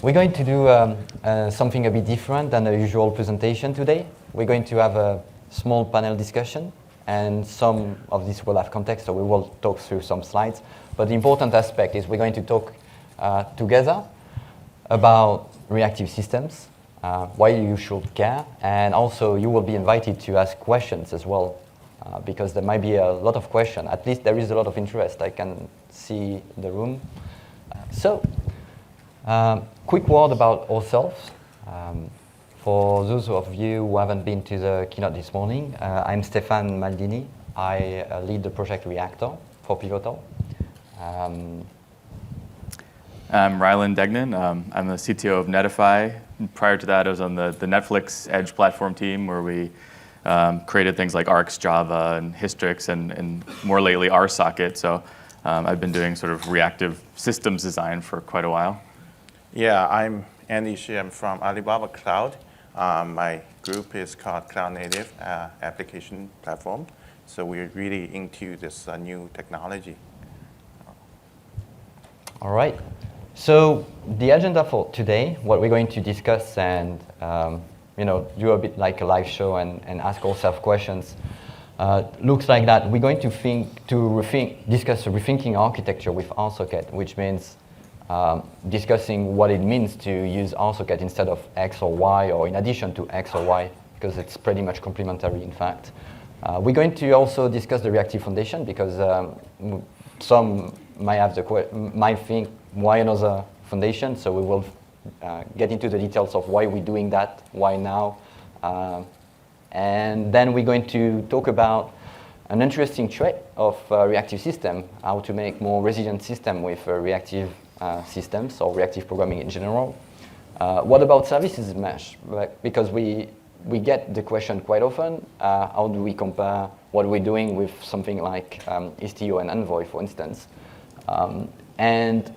We're going to do something a bit different than the usual presentation today. We're going to have a small panel discussion, and some of this will have context, so we will talk through some slides. But the important aspect is we're going to talk together about reactive systems, why you should care, and also you will be invited to ask questions as well, because there might be a lot of questions. At least there is a lot of interest. I can see the room. Quick word about ourselves. For those of you who haven't been to the keynote this morning, I'm Stéphane Maldini. I lead the project Reactor for Pivotal. I'm Rylan Degnan. I'm the CTO of Netify. Prior to that, I was on the Netflix Edge platform team where we created things like Arcs, Java, and Hystrix, and more lately RSocket. So I've been doing sort of reactive systems design for quite a while. Yeah, I'm Andy Shi. I'm from Alibaba Cloud. My group is called Cloud Native Application Platform. So we're really into this new technology. All right. So the agenda for today, what we're going to discuss and do a bit like a live show and ask ourselves questions, looks like that. We're going to discuss a rethinking architecture with RSocket, which means discussing what it means to use RSocket instead of X or Y, or in addition to X or Y, because it's pretty much complementary, in fact. We're going to also discuss the Reactive Foundation, because some might think, why another foundation? So we will get into the details of why we're doing that, why now. And then we're going to talk about an interesting trait of reactive system, how to make more resilient system with reactive systems or reactive programming in general. What about services mesh? Because we get the question quite often, how do we compare what we're doing with something like Istio and Envoy, for instance? And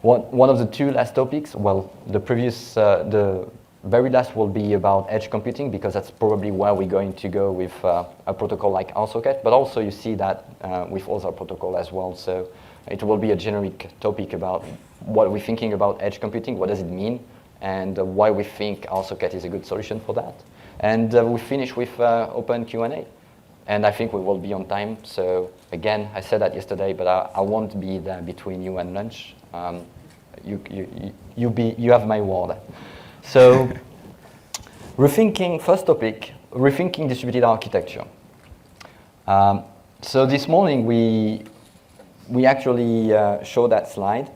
one of the two last topics, well, the very last will be about edge computing, because that's probably where we're going to go with a protocol like RSocket, but also you see that with other protocol as well. So it will be a generic topic about what we're thinking about edge computing, what does it mean, and why we think RSocket is a good solution for that. And we finish with open Q&A. And I think we will be on time. So again, I said that yesterday, but I won't be there between you and lunch. You have my word. So rethinking, first topic, rethinking distributed architecture. So this morning we actually showed that slide.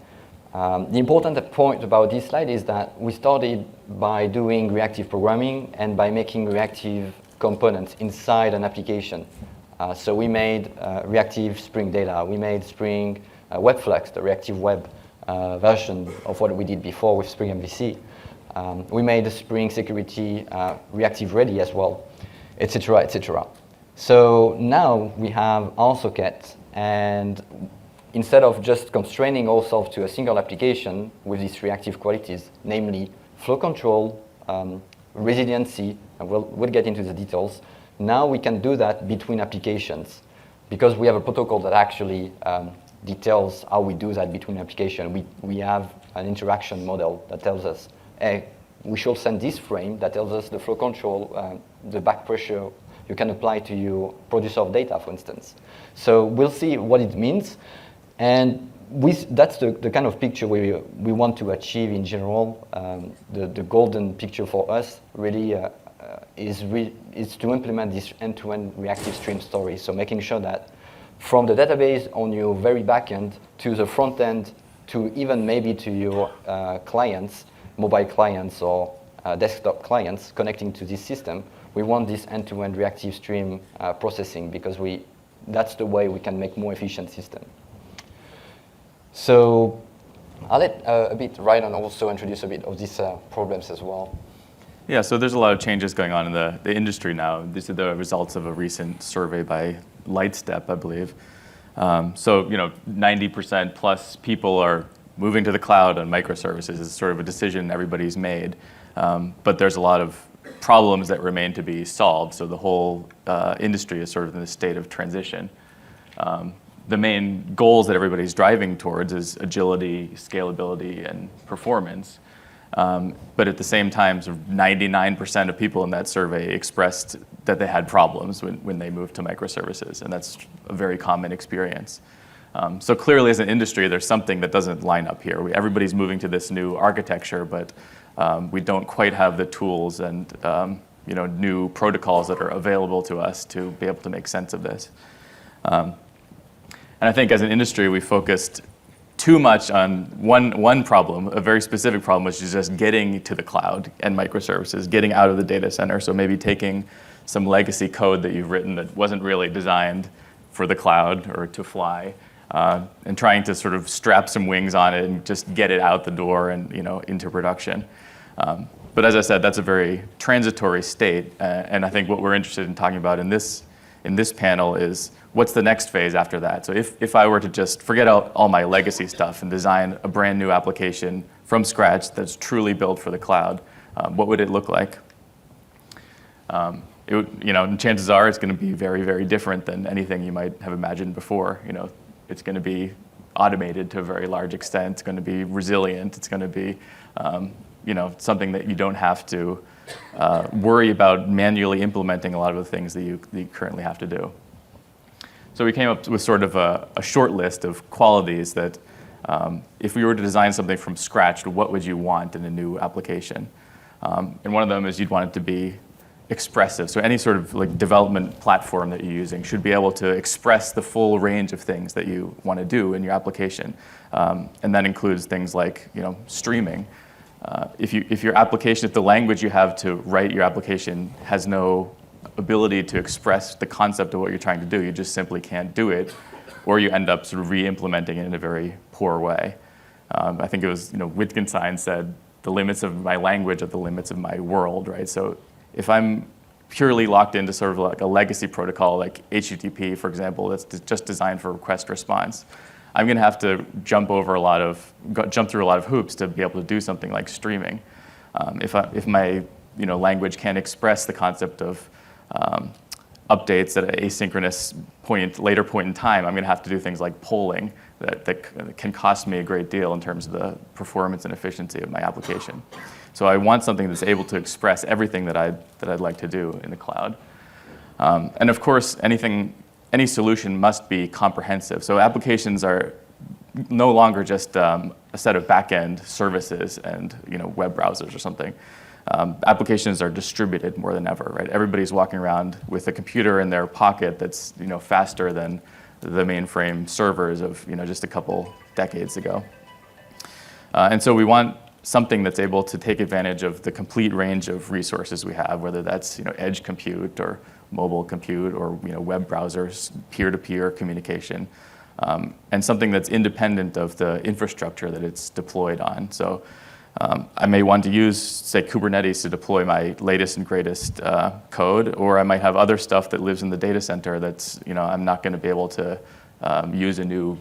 The important point about this slide is that we started by doing reactive programming and by making reactive components inside an application. So we made reactive Spring Data. We made Spring WebFlux, the reactive web version of what we did before with Spring MVC. We made the Spring Security reactive ready as well, etc., etc. So now we have RSocket, and instead of just constraining ourselves to a single application with these reactive qualities, namely flow control, resiliency, and we'll get into the details, now we can do that between applications, because we have a protocol that actually details how we do that between applications. We have an interaction model that tells us, hey, we should send this frame that tells us the flow control, the back pressure you can apply to your producer of data, for instance. So we'll see what it means. And that's the kind of picture we want to achieve in general. The golden picture for us really is to implement this end-to-end reactive stream story. So making sure that from the database on your very backend to the front end to even maybe to your clients, mobile clients or desktop clients connecting to this system, we want this end-to-end reactive stream processing, because that's the way we can make more efficient system. So I'll let a bit Rylan also introduce a bit of these problems as well. Yeah, so there's a lot of changes going on in the industry now. These are the results of a recent survey by Lightstep, I believe. So 90% plus people are moving to the cloud on microservices. It's sort of a decision everybody's made. But there's a lot of problems that remain to be solved. So the whole industry is sort of in a state of transition. The main goals that everybody's driving towards is agility, scalability, and performance. But at the same time, sort of 99% of people in that survey expressed that they had problems when they moved to microservices, and that's a very common experience. So clearly, as an industry, there's something that doesn't line up here. Everybody's moving to this new architecture, but we don't quite have the tools and new protocols that are available to us to be able to make sense of this. And I think as an industry, we focused too much on one problem, a very specific problem, which is just getting to the cloud and microservices, getting out of the data center. So maybe taking some legacy code that you've written that wasn't really designed for the cloud or to fly, and trying to sort of strap some wings on it and just get it out the door and into production. But as I said, that's a very transitory state, and I think what we're interested in talking about in this panel is what's the next phase after that. So if I were to just forget out all my legacy stuff and design a brand new application from scratch that's truly built for the cloud, what would it look like? Chances are it's going to be very, very different than anything you might have imagined before. It's going to be automated to a very large extent. It's going to be resilient. It's going to be something that you don't have to worry about manually implementing a lot of the things that you currently have to do. So we came up with sort of a short list of qualities that if we were to design something from scratch, what would you want in a new application? And one of them is you'd want it to be expressive. So any sort of development platform that you're using should be able to express the full range of things that you want to do in your application. And that includes things like streaming. If your application, if the language you have to write your application has no ability to express the concept of what you're trying to do, you just simply can't do it, or you end up sort of re-implementing it in a very poor way. I think it was Wittgenstein said, "The limits of my language are the limits of my world," right? So if I'm purely locked into sort of like a legacy protocol like HTTP, for example, that's just designed for request response, I'm going to have to jump through a lot of hoops to be able to do something like streaming. If my language can't express the concept of updates at an asynchronous later point in time, I'm going to have to do things like polling that can cost me a great deal in terms of the performance and efficiency of my application. So I want something that's able to express everything that I'd like to do in the cloud. And of course, any solution must be comprehensive. So applications are no longer just a set of back-end services and web browsers or something. Applications are distributed more than ever, right? Everybody's walking around with a computer in their pocket that's faster than the mainframe servers of just a couple decades ago. And so we want something that's able to take advantage of the complete range of resources we have, whether that's edge compute or mobile compute or web browsers, peer-to-peer communication, and something that's independent of the infrastructure that it's deployed on. So I may want to use, say, Kubernetes to deploy my latest and greatest code, or I might have other stuff that lives in the data center that's I'm not going to be able to use a new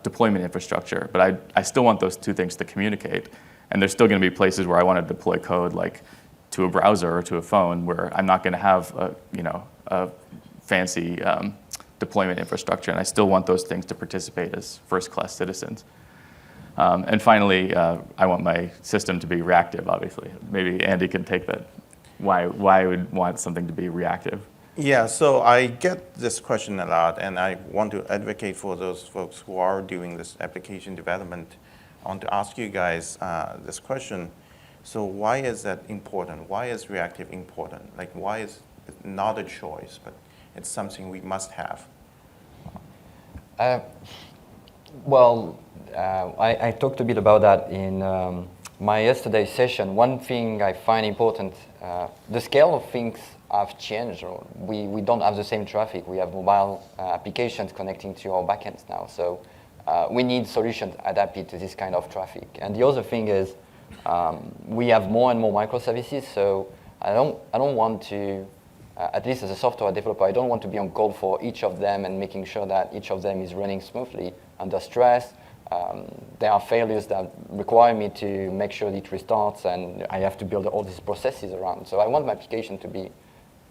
deployment infrastructure. But I still want those two things to communicate. And there's still going to be places where I want to deploy code like to a browser or to a phone where I'm not going to have a fancy deployment infrastructure, and I still want those things to participate as first-class citizens. And finally, I want my system to be reactive, obviously. Maybe Andy can take that. Why I would want something to be reactive? Yeah, so I get this question a lot, and I want to advocate for those folks who are doing this application development. I want to ask you guys this question. So why is that important? Why is reactive important? Like, why is it not a choice, but it's something we must have? I talked a bit about that in my yesterday's session. One thing I find important, the scale of things have changed. We don't have the same traffic. We have mobile applications connecting to our backends now. So we need solutions adapted to this kind of traffic. And the other thing is we have more and more microservices. So I don't want to, at least as a software developer, I don't want to be on call for each of them and making sure that each of them is running smoothly under stress. There are failures that require me to make sure it restarts, and I have to build all these processes around. So I want my application to be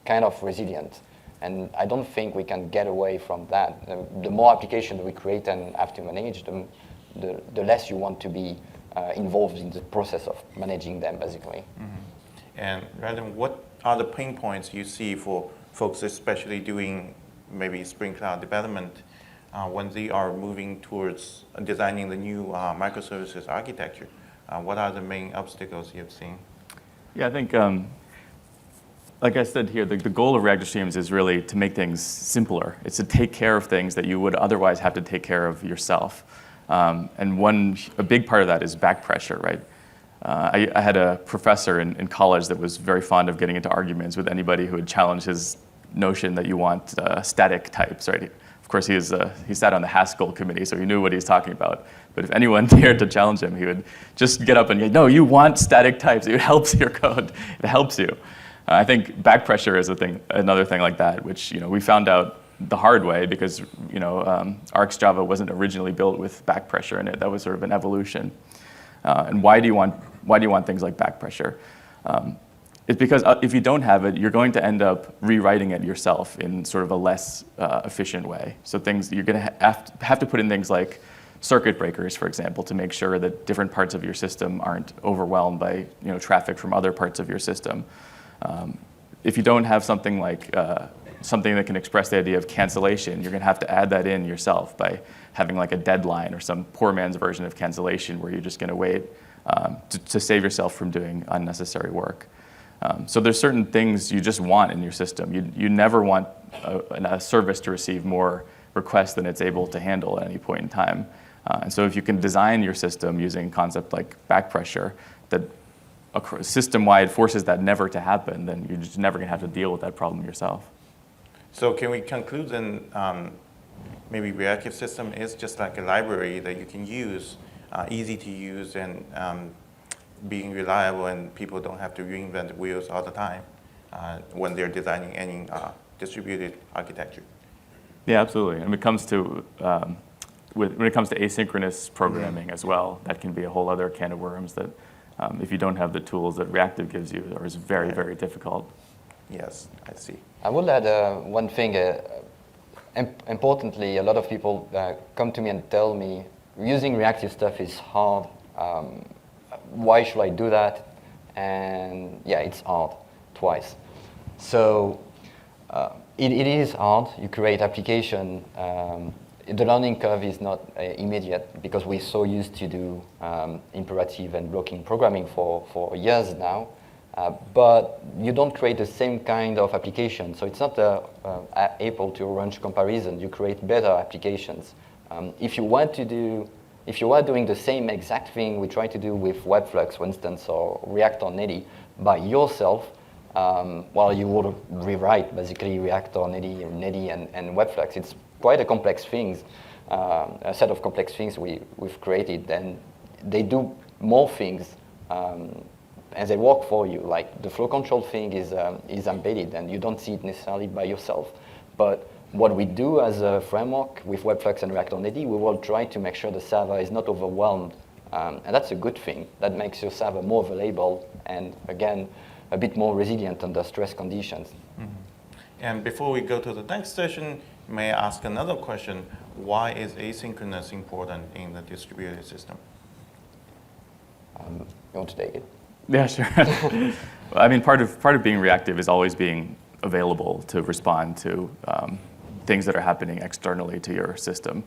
kind of resilient. And I don't think we can get away from that. The more applications we create and have to manage them, the less you want to be involved in the process of managing them, basically. And Radham, what are the pain points you see for folks, especially doing maybe Spring Cloud development, when they are moving towards designing the new microservices architecture? What are the main obstacles you've seen? Yeah, I think, like I said here, the goal of Reactive Streams is really to make things simpler. It's to take care of things that you would otherwise have to take care of yourself. And a big part of that is back pressure, right? I had a professor in college that was very fond of getting into arguments with anybody who would challenge his notion that you want static types, right? Of course, he sat on the Haskell committee, so he knew what he was talking about. But if anyone dared to challenge him, he would just get up and go, no, you want static types. It helps your code. It helps you. I think back pressure is another thing like that, which we found out the hard way because RxJava wasn't originally built with back pressure in it. That was sort of an evolution. And why do you want things like back pressure? It's because if you don't have it, you're going to end up rewriting it yourself in sort of a less efficient way. So you're going to have to put in things like circuit breakers, for example, to make sure that different parts of your system aren't overwhelmed by traffic from other parts of your system. If you don't have something like something that can express the idea of cancellation, you're going to have to add that in yourself by having like a deadline or some poor man's version of cancellation where you're just going to wait to save yourself from doing unnecessary work. So there's certain things you just want in your system. You never want a service to receive more requests than it's able to handle at any point in time. And so if you can design your system using a concept like back pressure that system-wide forces that never to happen, then you're just never going to have to deal with that problem yourself. So can we conclude then maybe reactive system is just like a library that you can use, easy to use and being reliable, and people don't have to reinvent the wheels all the time when they're designing any distributed architecture? Yeah, absolutely. And when it comes to asynchronous programming as well, that can be a whole other can of worms that if you don't have the tools that Reactive gives you, is very, very difficult. Yes, I see. I will add one thing. Importantly, a lot of people come to me and tell me, using reactive stuff is hard. Why should I do that? And yeah, it's hard, twice. So it is hard. You create application. The learning curve is not immediate because we're so used to do imperative and blocking programming for years now. But you don't create the same kind of application. So it's not apple to orange comparison. You create better applications. If you are doing the same exact thing we try to do with WebFlux, for instance, or Reactor Netty by yourself, you would rewrite basically Reactor, Netty, and WebFlux. It's quite a complex things, a set of complex things we've created, and they do more things. And they work for you. Like the flow control thing is embedded, and you don't see it necessarily by yourself. But what we do as a framework with WebFlux and Reactor Netty, we will try to make sure the server is not overwhelmed, and that's a good thing. That makes your server more available and again a bit more resilient under stress conditions. Mm-hmm. And before we go to the next session, may I ask another question? Why is asynchronous important in the distributed system? You want to take it? Yeah, sure. I mean, part of being reactive is always being available to respond to things that are happening externally to your system.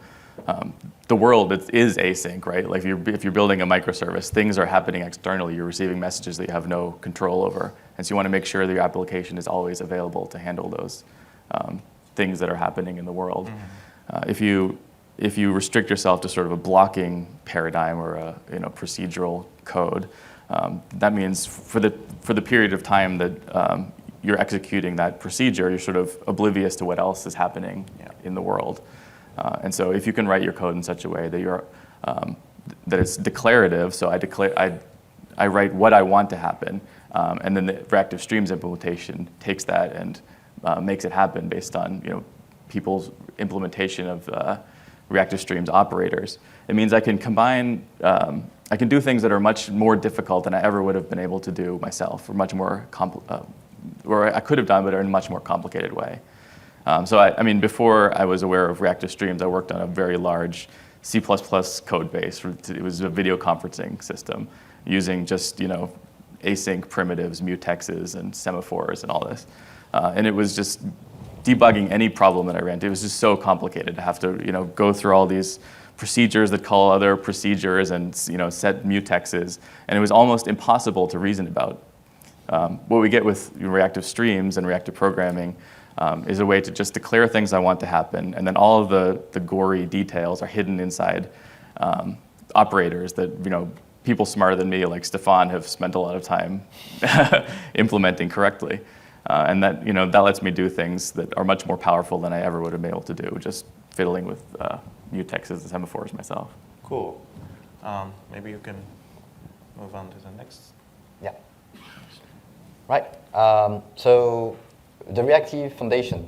The world is async, right? Like if you're building a microservice, things are happening externally. You're receiving messages that you have no control over, and so you want to make sure that your application is always available to handle those things that are happening in the world. Mm-hmm. If you restrict yourself to sort of a blocking paradigm or a procedural code, that means for the period of time that you're executing that procedure, you're sort of oblivious to what else is happening in the world. And so if you can write your code in such a way that that it's declarative, so I write what I want to happen, and then the Reactive Streams implementation takes that and makes it happen based on people's implementation of Reactive Streams operators. It means I can combine, I can do things that are much more difficult than I ever would have been able to do myself, or much more or I could have done, but in a much more complicated way. So I mean, before I was aware of Reactive Streams, I worked on a very large C++ code base. It was a video conferencing system using just async primitives, mutexes, and semaphores and all this. And it was just debugging any problem that I ran into. It was just so complicated to have to go through all these procedures that call other procedures and set mutexes, and it was almost impossible to reason about. What we get with reactive streams and reactive programming is a way to just declare things I want to happen, and then all of the gory details are hidden inside operators that people smarter than me, like Stefan, have spent a lot of time implementing correctly. And that that lets me do things that are much more powerful than I ever would have been able to do, just fiddling with mutexes and semaphores myself. Cool. Maybe you can move on to the next. Yeah. Right. So the Reactive Foundation.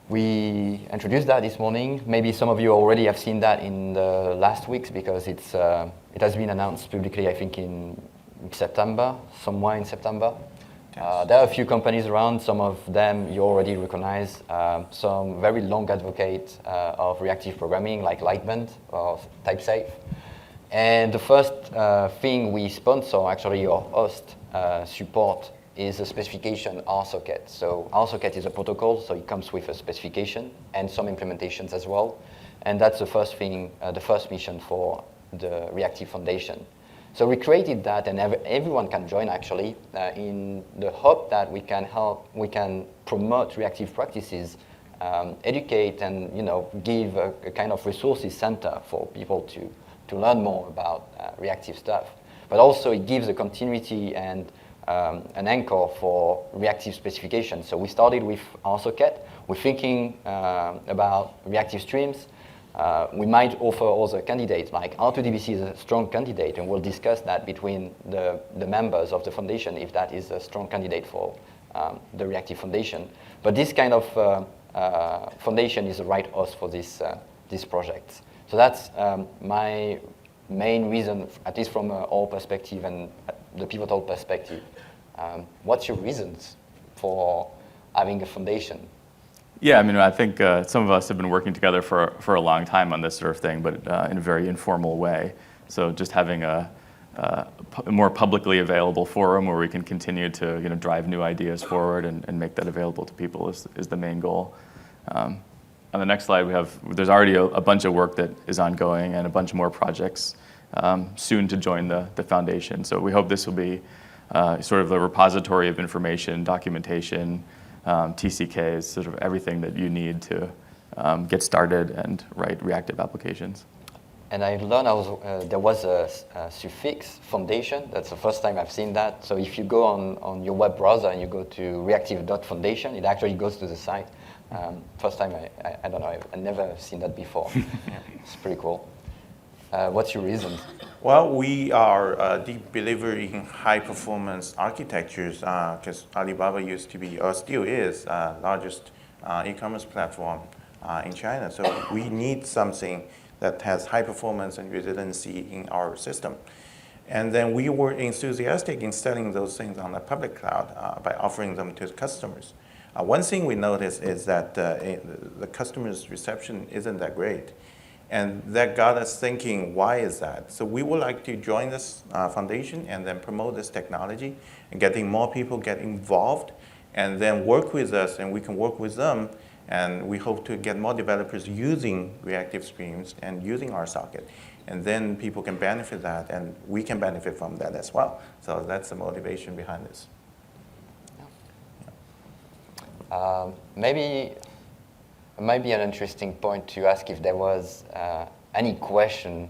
We introduced that this morning. Maybe some of you already have seen that in the last weeks because it has been announced publicly, I think, in September, somewhere in September. Yes. There are a few companies around. Some of them you already recognize. Some very long advocates of reactive programming, like Lightband or TypeSafe. And the first thing we sponsor, actually, or host support, is a specification RSocket. So RSocket is a protocol, so it comes with a specification and some implementations as well. And that's the first thing, the first mission for the Reactive Foundation. So we created that, and everyone can join actually, in the hope that we can promote reactive practices, educate, and give a kind of resources center for people to learn more about reactive stuff. But also it gives a continuity and an anchor for reactive specification. So we started with RSocket. We're thinking about reactive streams. We might offer other candidates, like R2DBC is a strong candidate, and we'll discuss that between the members of the foundation if that is a strong candidate for the Reactive Foundation. But this kind of foundation is the right host for this project. So that's my main reason, at least from our perspective and the Pivotal perspective. What's your reasons for having a foundation? Yeah, I mean, I think some of us have been working together for a long time on this sort of thing, but in a very informal way. So just having a more publicly available forum where we can continue to drive new ideas forward and make that available to people is the main goal. On the next slide, there's already a bunch of work that is ongoing and a bunch more projects soon to join the foundation. So we hope this will be sort of the repository of information, documentation, TCKs, sort of everything that you need to get started and write reactive applications. And I learned there was a suffix foundation. That's the first time I've seen that. So if you go on your web browser and you go to reactive.foundation, it actually goes to the site. First time, I don't know, I've never seen that before. It's pretty cool. What's your reason? Well, we are a deep believer in high-performance architectures because Alibaba used to be, or still is, largest e-commerce platform in China. So we need something that has high performance and resiliency in our system. And then we were enthusiastic in selling those things on the public cloud by offering them to customers. One thing we noticed is that the customer's reception isn't that great. And that got us thinking, why is that? So we would like to join this foundation and then promote this technology and getting more people get involved and then work with us, and we can work with them. And we hope to get more developers using reactive streams and using RSocket. And then people can benefit that, and we can benefit from that as well. So that's the motivation behind this. Maybe it might be an interesting point to ask if there was any question,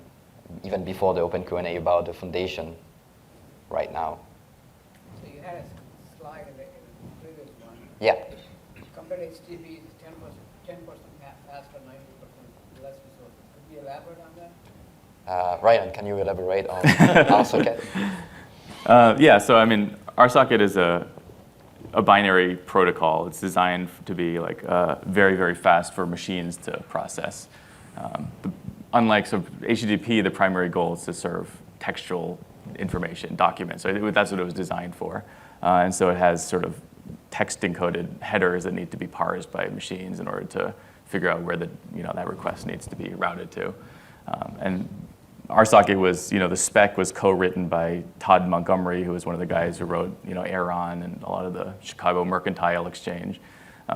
even before the open Q&A, about the foundation right now. So you had a slide in the previous one. Yeah. Compared HTTP is 10% faster, 90% less resources. Could you elaborate on that? Ryan, can you elaborate on RSocket? Yeah, so I mean, RSocket is a binary protocol. It's designed to be like very, very fast for machines to process. Unlike HTTP, the primary goal is to serve textual information, documents. So that's what it was designed for. And so it has sort of text encoded headers that need to be parsed by machines in order to figure out where that request needs to be routed to. And RSocket was, the spec was co-written by Todd Montgomery, who was one of the guys who wrote, Aeron and a lot of the Chicago Mercantile Exchange.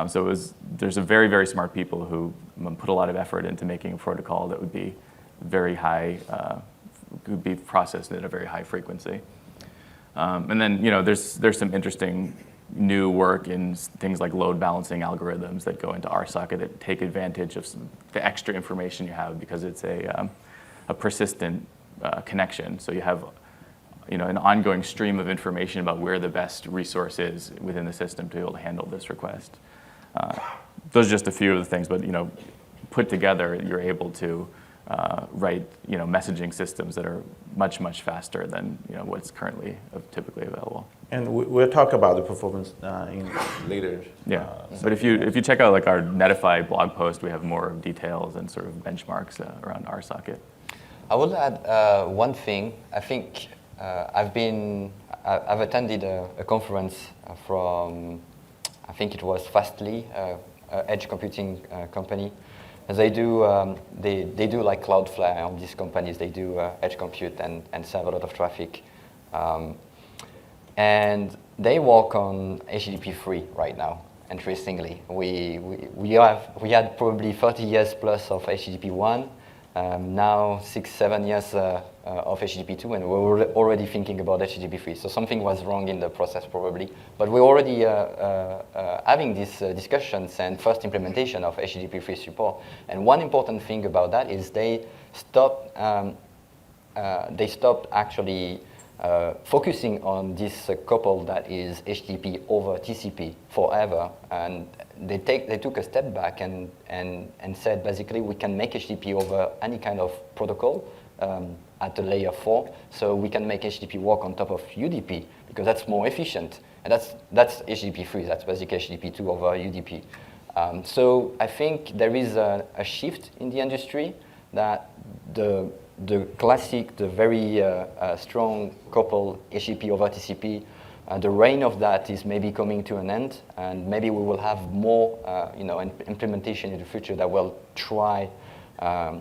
So there's a very, very smart people who put a lot of effort into making a protocol that would be very high, could be processed at a very high frequency. And then, there's some interesting new work in things like load balancing algorithms that go into RSocket that take advantage of the extra information you have because it's a persistent connection. So you have an ongoing stream of information about where the best resource is within the system to be able to handle this request. Those are just a few of the things, but put together, you're able to write messaging systems that are much, much faster than what's currently typically available. And we'll talk about the performance in later. Yeah, but if you check out like our Netify blog post, we have more details and sort of benchmarks around RSocket. I would add one thing. I think I've attended a conference from, I think it was Fastly, edge computing company. And they do like Cloudflare on these companies. They do edge compute and serve a lot of traffic. And they work on HTTP 3 right now. Interestingly, we had probably 30 years plus of HTTP 1. Now 6-7 years of HTTP 2, and we're already thinking about HTTP 3. So something was wrong in the process probably, but we're already having these discussions and first implementation of HTTP 3 support. And one important thing about that is they stopped actually focusing on this couple that is HTTP over TCP forever, and they took a step back and said basically we can make HTTP over any kind of protocol at the layer 4, so we can make HTTP work on top of UDP because that's more efficient, and that's HTTP 3. That's basically HTTP 2 over UDP. So I think there is a shift in the industry that the classic, the very strong couple HTTP over TCP, the reign of that is maybe coming to an end, and maybe we will have more implementation in the future that will try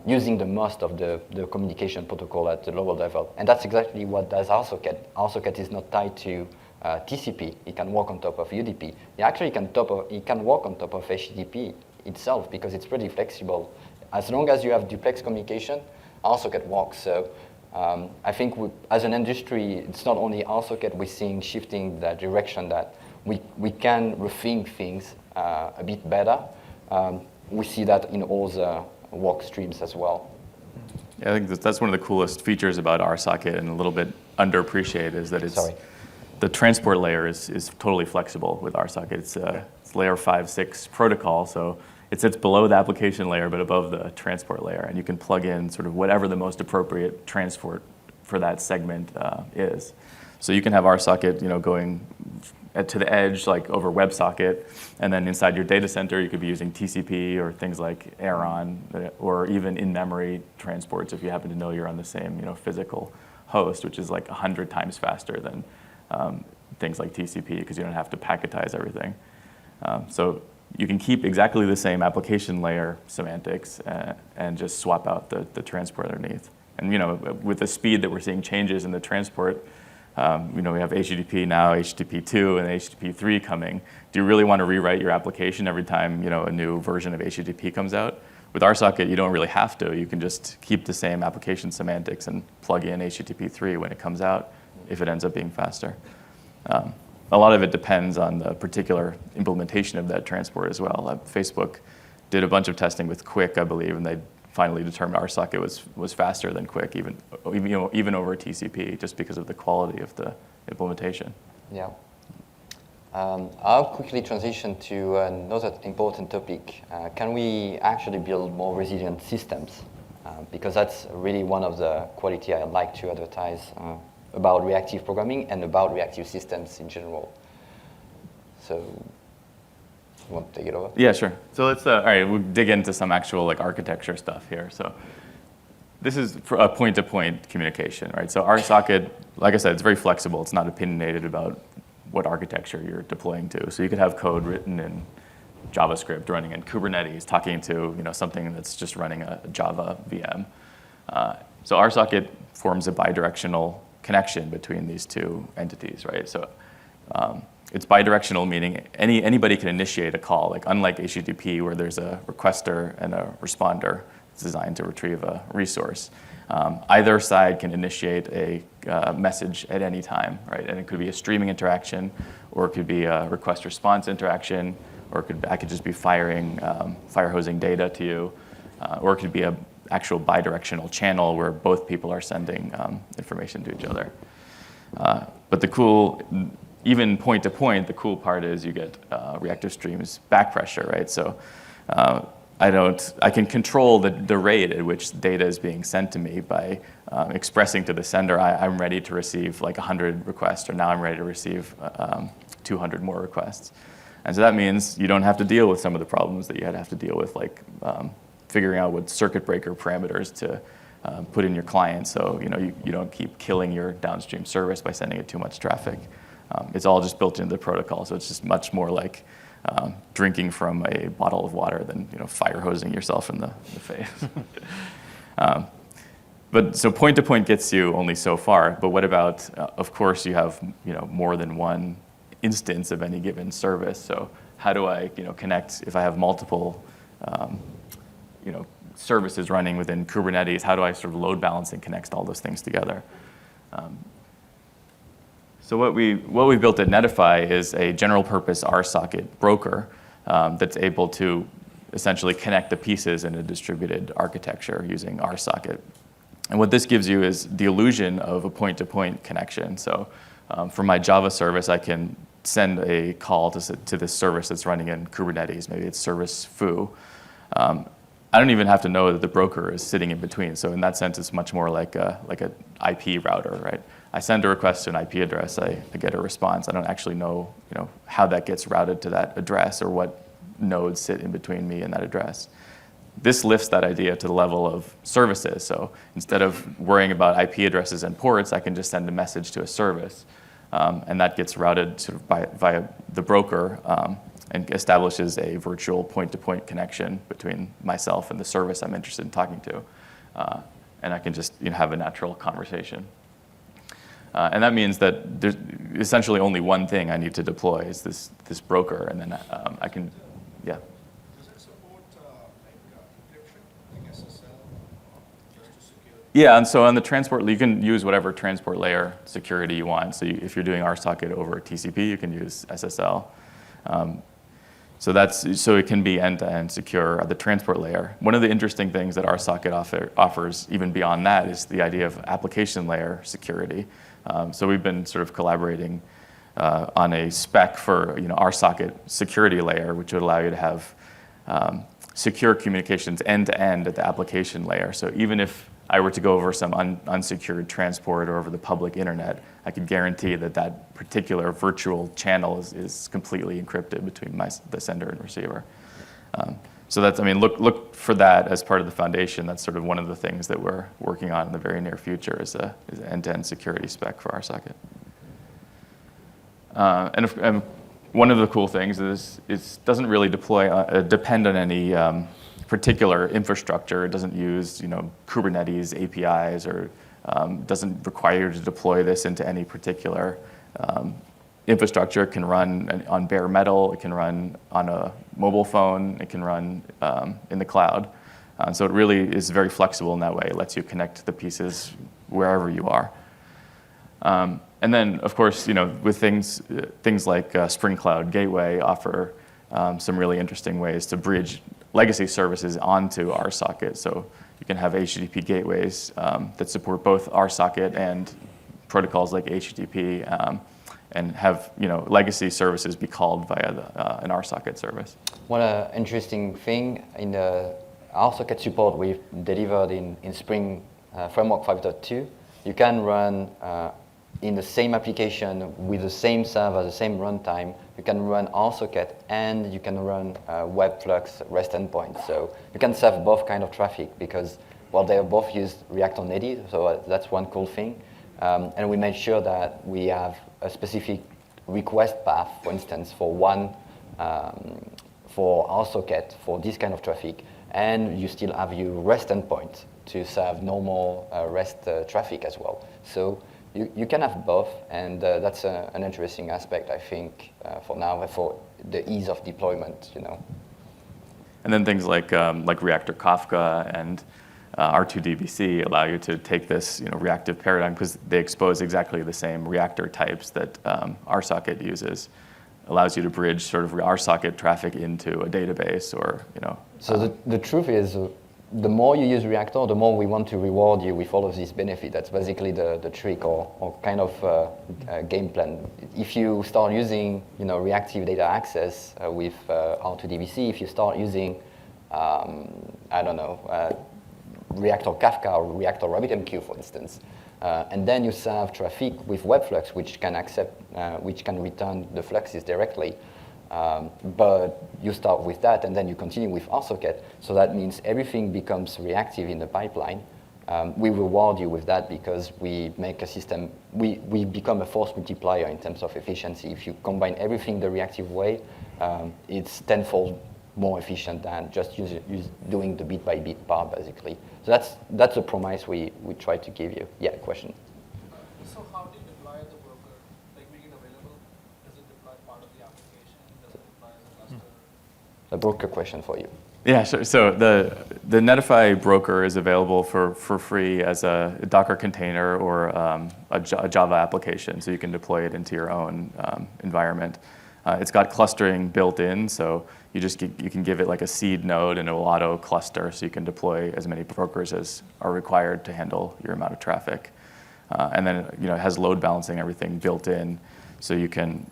using the most of the communication protocol at the lower level. And that's exactly what does RSocket. RSocket is not tied to TCP. It can work on top of UDP. It actually can work on top of HTTP itself because it's pretty flexible. As long as you have duplex communication, RSocket works. So I think as an industry, it's not only RSocket, we're seeing shifting that direction that we can rethink things a bit better. We see that in all the work streams as well. Yeah, I think that's one of the coolest features about RSocket and a little bit underappreciated is that the transport layer is totally flexible with RSocket. It's layer 5-6 protocol, so it sits below the application layer, but above the transport layer, and you can plug in sort of whatever the most appropriate transport for that segment is. So you can have RSocket, going to the edge, like over WebSocket, and then inside your data center, you could be using TCP or things like Aeron, or even in-memory transports if you happen to know you're on the same, physical host, which is like 100 times faster than things like TCP because you don't have to packetize everything. So you can keep exactly the same application layer semantics and just swap out the transport underneath. And with the speed that we're seeing changes in the transport, we have HTTP now, HTTP 2, and HTTP 3 coming. Do you really want to rewrite your application every time a new version of HTTP comes out? With RSocket, you don't really have to. You can just keep the same application semantics and plug in HTTP 3 when it comes out, if it ends up being faster. A lot of it depends on the particular implementation of that transport as well. Facebook did a bunch of testing with Quick, I believe, and they finally determined RSocket was faster than Quick, even over TCP, just because of the quality of the implementation. Yeah. I'll quickly transition to another important topic. Can we actually build more resilient systems? Because that's really one of the quality I'd like to advertise about reactive programming and about reactive systems in general. So, you want to take it over? Yeah, sure. So let's, all right, we'll dig into some actual architecture stuff here. So this is for a point-to-point communication, right? So RSocket, like I said, it's very flexible. It's not opinionated about what architecture you're deploying to. So you could have code written in JavaScript running in Kubernetes, talking to something that's just running a Java VM. So RSocket forms a bidirectional connection between these two entities, right? So it's bidirectional, meaning anybody can initiate a call, like unlike HTTP where there's a requester and a responder designed to retrieve a resource. Either side can initiate a message at any time, right? And it could be a streaming interaction, or it could be a request-response interaction, or I could just be fire hosing data to you, or it could be an actual bidirectional channel where both people are sending information to each other. But even point to point, the cool part is you get reactive streams back pressure, right? So I can control the rate at which data is being sent to me by expressing to the sender, I'm ready to receive like 100 requests, or now I'm ready to receive 200 more requests. And so that means you don't have to deal with some of the problems that you have to deal with, like figuring out what circuit breaker parameters to put in your client, so you don't keep killing your downstream service by sending it too much traffic. It's all just built into the protocol, so it's just much more like drinking from a bottle of water than fire hosing yourself in the face. But so point to point gets you only so far. But what about, of course, you have more than one instance of any given service. So how do I connect if I have multiple services running within Kubernetes? How do I sort of load balance and connect all those things together? So what we built at Netify is a general purpose RSocket broker that's able to essentially connect the pieces in a distributed architecture using RSocket. And what this gives you is the illusion of a point-to-point connection. So for my Java service, I can send a call to this service that's running in Kubernetes. Maybe it's service foo. I don't even have to know that the broker is sitting in between. So in that sense, it's much more like an IP router, right? I send a request to an IP address, I get a response. I don't actually know, how that gets routed to that address or what nodes sit in between me and that address. This lifts that idea to the level of services. So instead of worrying about IP addresses and ports, I can just send a message to a service, and that gets routed sort of via the broker and establishes a virtual point-to-point connection between myself and the service I'm interested in talking to, and I can just have a natural conversation. And that means that there's essentially only one thing I need to deploy is this broker, and then I can, yeah. Does it support encryption, like SSL, just to secure? Yeah, and so on the transport, you can use whatever transport layer security you want. So if you're doing RSocket over TCP, you can use SSL. So it can be end-to-end secure at the transport layer. One of the interesting things that RSocket offers, even beyond that, is the idea of application layer security. So we've been sort of collaborating on a spec for RSocket security layer, which would allow you to have secure communications end-to-end at the application layer. So even if I were to go over some unsecured transport or over the public internet, I could guarantee that particular virtual channel is completely encrypted between the sender and receiver. So that's, look for that as part of the foundation. That's sort of one of the things that we're working on in the very near future is an end-to-end security spec for RSocket. And one of the cool things is it doesn't really depend on any particular infrastructure. It doesn't use Kubernetes APIs or doesn't require you to deploy this into any particular infrastructure. It can run on bare metal. It can run on a mobile phone. It can run in the cloud. So it really is very flexible in that way. It lets you connect the pieces wherever you are. And then, of course, with things like Spring Cloud Gateway offer some really interesting ways to bridge legacy services onto RSocket. So you can have HTTP gateways that support both RSocket and protocols like HTTP, and have legacy services be called via an RSocket service. One interesting thing in the RSocket support we've delivered in Spring Framework 5.2, you can run in the same application with the same server, the same runtime. You can run RSocket and you can run WebFlux REST endpoint. So you can serve both kind of traffic because, they both use React on native, so that's one cool thing. And we made sure that we have a specific request path, for instance, for for RSocket for this kind of traffic, and you still have your REST endpoint to serve normal REST traffic as well. So you can have both, and that's an interesting aspect, I think, for now, for the ease of deployment, And then things like Reactor Kafka and R2DBC allow you to take this reactive paradigm, because they expose exactly the same reactor types that RSocket uses. Allows you to bridge sort of RSocket traffic into a database, or So the truth is, the more you use Reactor, the more we want to reward you with all of these benefits. That's basically the trick, or kind of game plan. If you start using reactive data access with R2DBC, if you start using Reactor Kafka or Reactor RabbitMQ, for instance, and then you serve traffic with WebFlux, which can return the fluxes directly. But you start with that, and then you continue with RSocket. So that means everything becomes reactive in the pipeline. We reward you with that because we make a system. We become a force multiplier in terms of efficiency. If you combine everything the reactive way, it's tenfold more efficient than just doing the bit-by-bit part, basically. So that's the promise we try to give you. Yeah, question? So how do you deploy the broker? Like, make it available? Does it deploy part of the application? Does it deploy as a cluster? A broker question for you. Yeah, sure. So the Netlify broker is available for free as a Docker container or a Java application, so you can deploy it into your own environment. It's got clustering built in, so you can give it like a seed node and it will auto cluster, so you can deploy as many brokers as are required to handle your amount of traffic. And then it has load balancing, everything built in, so you can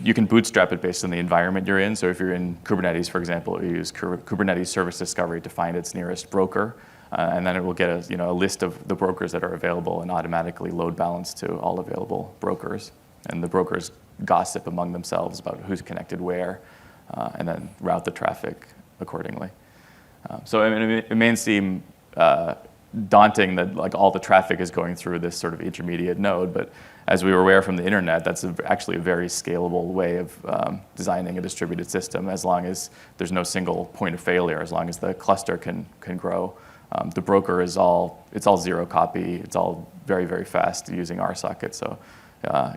you can bootstrap it based on the environment you're in. So if you're in Kubernetes, for example, you use Kubernetes Service Discovery to find its nearest broker, and then it will get a list of the brokers that are available and automatically load balance to all available brokers. And the brokers gossip among themselves about who's connected where, and then route the traffic accordingly. So I mean, it may seem daunting that like all the traffic is going through this sort of intermediate node, but as we were aware from the internet, that's actually a very scalable way of designing a distributed system, as long as there's no single point of failure, as long as the cluster can grow. The broker it's all zero copy, it's all very, very fast using RSocket, so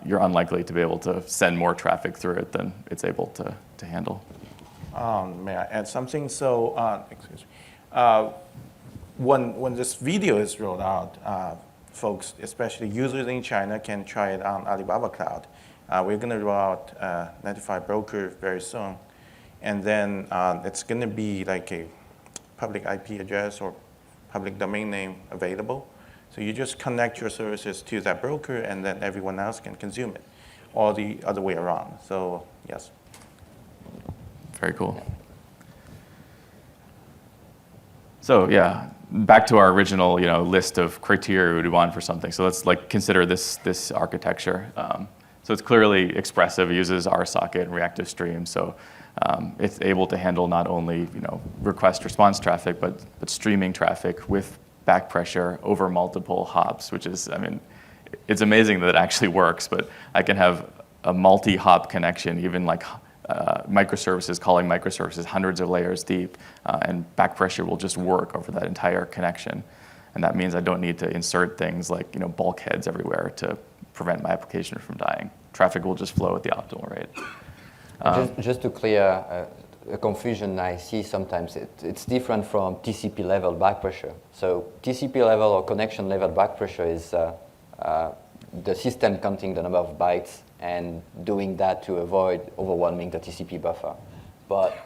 you're unlikely to be able to send more traffic through it than it's able to handle. May I add something? So, excuse me. When this video is rolled out, folks, especially users in China, can try it on Alibaba Cloud. We're going to roll out Netlify broker very soon. And then it's going to be like a public IP address or public domain name available. So you just connect your services to that broker, and then everyone else can consume it, or the other way around. So yes. Very cool. So yeah, back to our original list of criteria we want for something. So let's consider this architecture. So it's clearly expressive. It uses RSocket and reactive streams. So it's able to handle not only request response traffic, but streaming traffic with back pressure over multiple hops, which is, I mean, it's amazing that it actually works, but I can have a multi-hop connection, even like microservices calling microservices hundreds of layers deep, and back pressure will just work over that entire connection. And that means I don't need to insert things like bulkheads everywhere to prevent my application from dying. Traffic will just flow at the optimal rate. Just to clear a confusion I see sometimes, it's different from TCP level back pressure. So TCP level or connection level back pressure is the system counting the number of bytes and doing that to avoid overwhelming the TCP buffer. But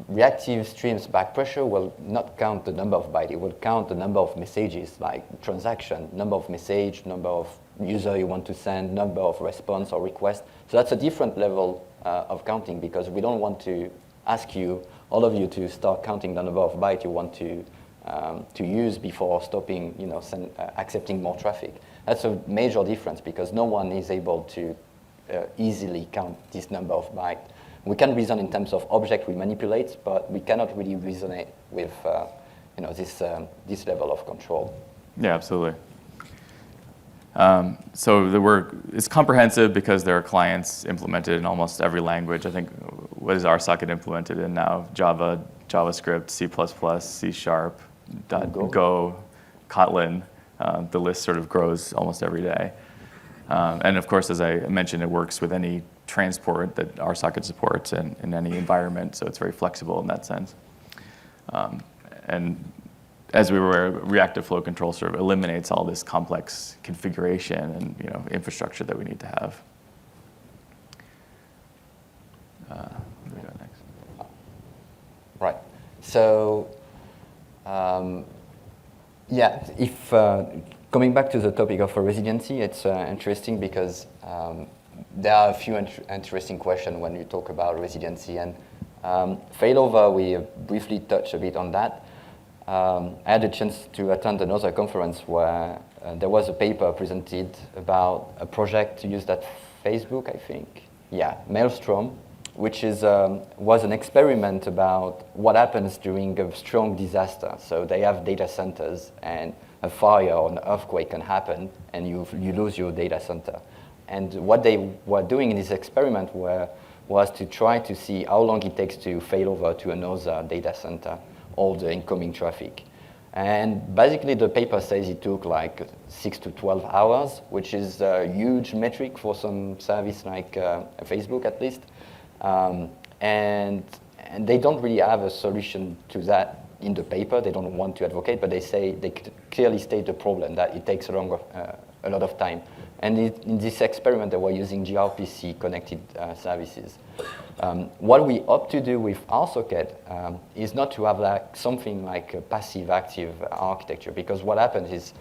reactive streams back pressure will not count the number of bytes. It will count the number of messages, like transaction, number of message, number of user you want to send, number of response or request. So that's a different level of counting, because we don't want to ask all of you to start counting the number of bytes you want to use before stopping, accepting more traffic. That's a major difference, because no one is able to easily count this number of bytes. We can reason in terms of object we manipulate, but we cannot really resonate with this level of control. Yeah, absolutely. So the work is comprehensive because there are clients implemented in almost every language. I think, what is RSocket implemented in now? Java, JavaScript, C++, C#, Go, Kotlin. The list sort of grows almost every day. And of course, as I mentioned, it works with any transport that RSocket supports in any environment, so it's very flexible in that sense. And as we were aware, reactive flow control sort of eliminates all this complex configuration and infrastructure that we need to have. Where do we go next? Right. So, if coming back to the topic of resiliency, it's interesting because there are a few interesting questions when you talk about resiliency. And failover, we briefly touched a bit on that. I had a chance to attend another conference where there was a paper presented about a project used at Facebook, I think. Yeah, Maelstrom, which was an experiment about what happens during a strong disaster. So they have data centers, and a fire or an earthquake can happen, and you lose your data center. And what they were doing in this experiment was to try to see how long it takes to fail over to another data center, all the incoming traffic. And basically the paper says it took like 6 to 12 hours, which is a huge metric for some service like Facebook at least. And they don't really have a solution to that in the paper. They don't want to advocate, but they clearly state the problem, that it takes a lot of time. And in this experiment, they were using gRPC connected services. What we opt to do with RSocket is not to have something like a passive-active architecture, because what happens is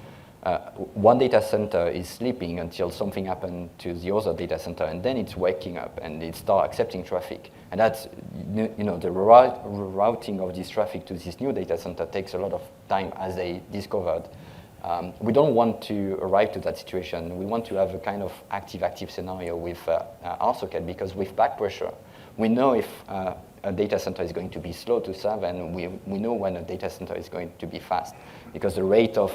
one data center is sleeping until something happened to the other data center, and then it's waking up and it starts accepting traffic. And that's, the routing of this traffic to this new data center takes a lot of time, as they discovered. We don't want to arrive to that situation. We want to have a kind of active-active scenario with RSocket, because with back pressure, we know if a data center is going to be slow to serve, and we know when a data center is going to be fast, because the rate of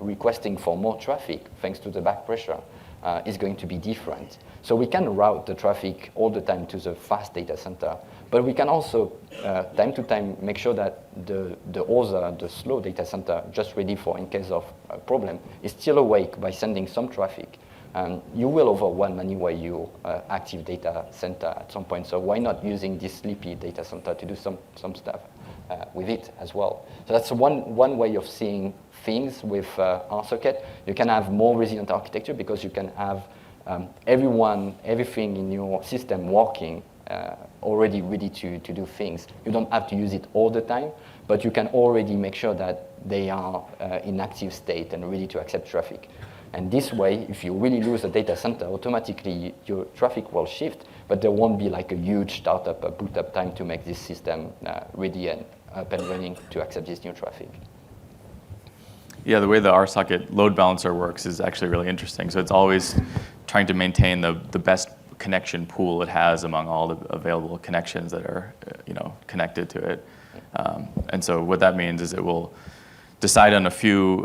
requesting for more traffic, thanks to the back pressure, is going to be different. So we can route the traffic all the time to the fast data center, but we can also, time to time, make sure that the slow data center, just ready for in case of a problem, is still awake by sending some traffic. You will overwhelm anyway your active data center at some point, so why not using this sleepy data center to do some stuff with it as well? So that's one way of seeing things with RSocket. You can have more resilient architecture because you can have everything in your system working already ready to do things. You don't have to use it all the time, but you can already make sure that they are in active state and ready to accept traffic. And this way, if you really lose a data center, automatically your traffic will shift, but there won't be like a huge startup, boot up time to make this system ready and up and running to accept this new traffic. Yeah, the way the RSocket load balancer works is actually really interesting. So it's always trying to maintain the best connection pool it has among all the available connections that are connected to it. And so what that means is it will decide on a few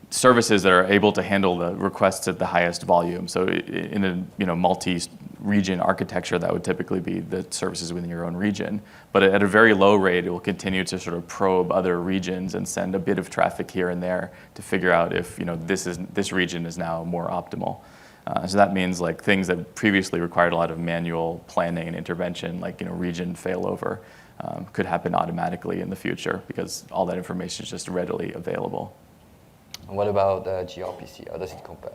services that are able to handle the requests at the highest volume. So in a multi-region architecture, that would typically be the services within your own region. But at a very low rate, it will continue to sort of probe other regions and send a bit of traffic here and there to figure out if this region is now more optimal. So that means like things that previously required a lot of manual planning and intervention, like region failover, could happen automatically in the future because all that information is just readily available. What about gRPC? How does it compare?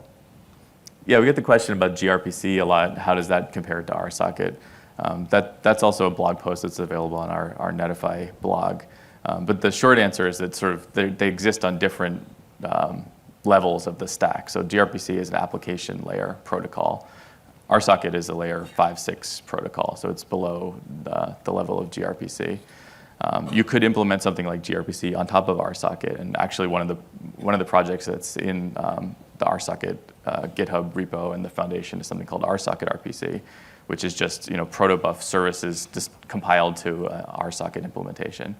Yeah, we get the question about gRPC a lot. How does that compare to RSocket? That's also a blog post that's available on our Netify blog. But the short answer is that sort of they exist on different levels of the stack. So gRPC is an application layer protocol. RSocket is a layer 5-6 protocol, so it's below the level of gRPC. You could implement something like gRPC on top of RSocket, and actually one of the projects that's in the RSocket GitHub repo and the foundation is something called RSocket RPC, which is just protobuf services just compiled to RSocket implementation,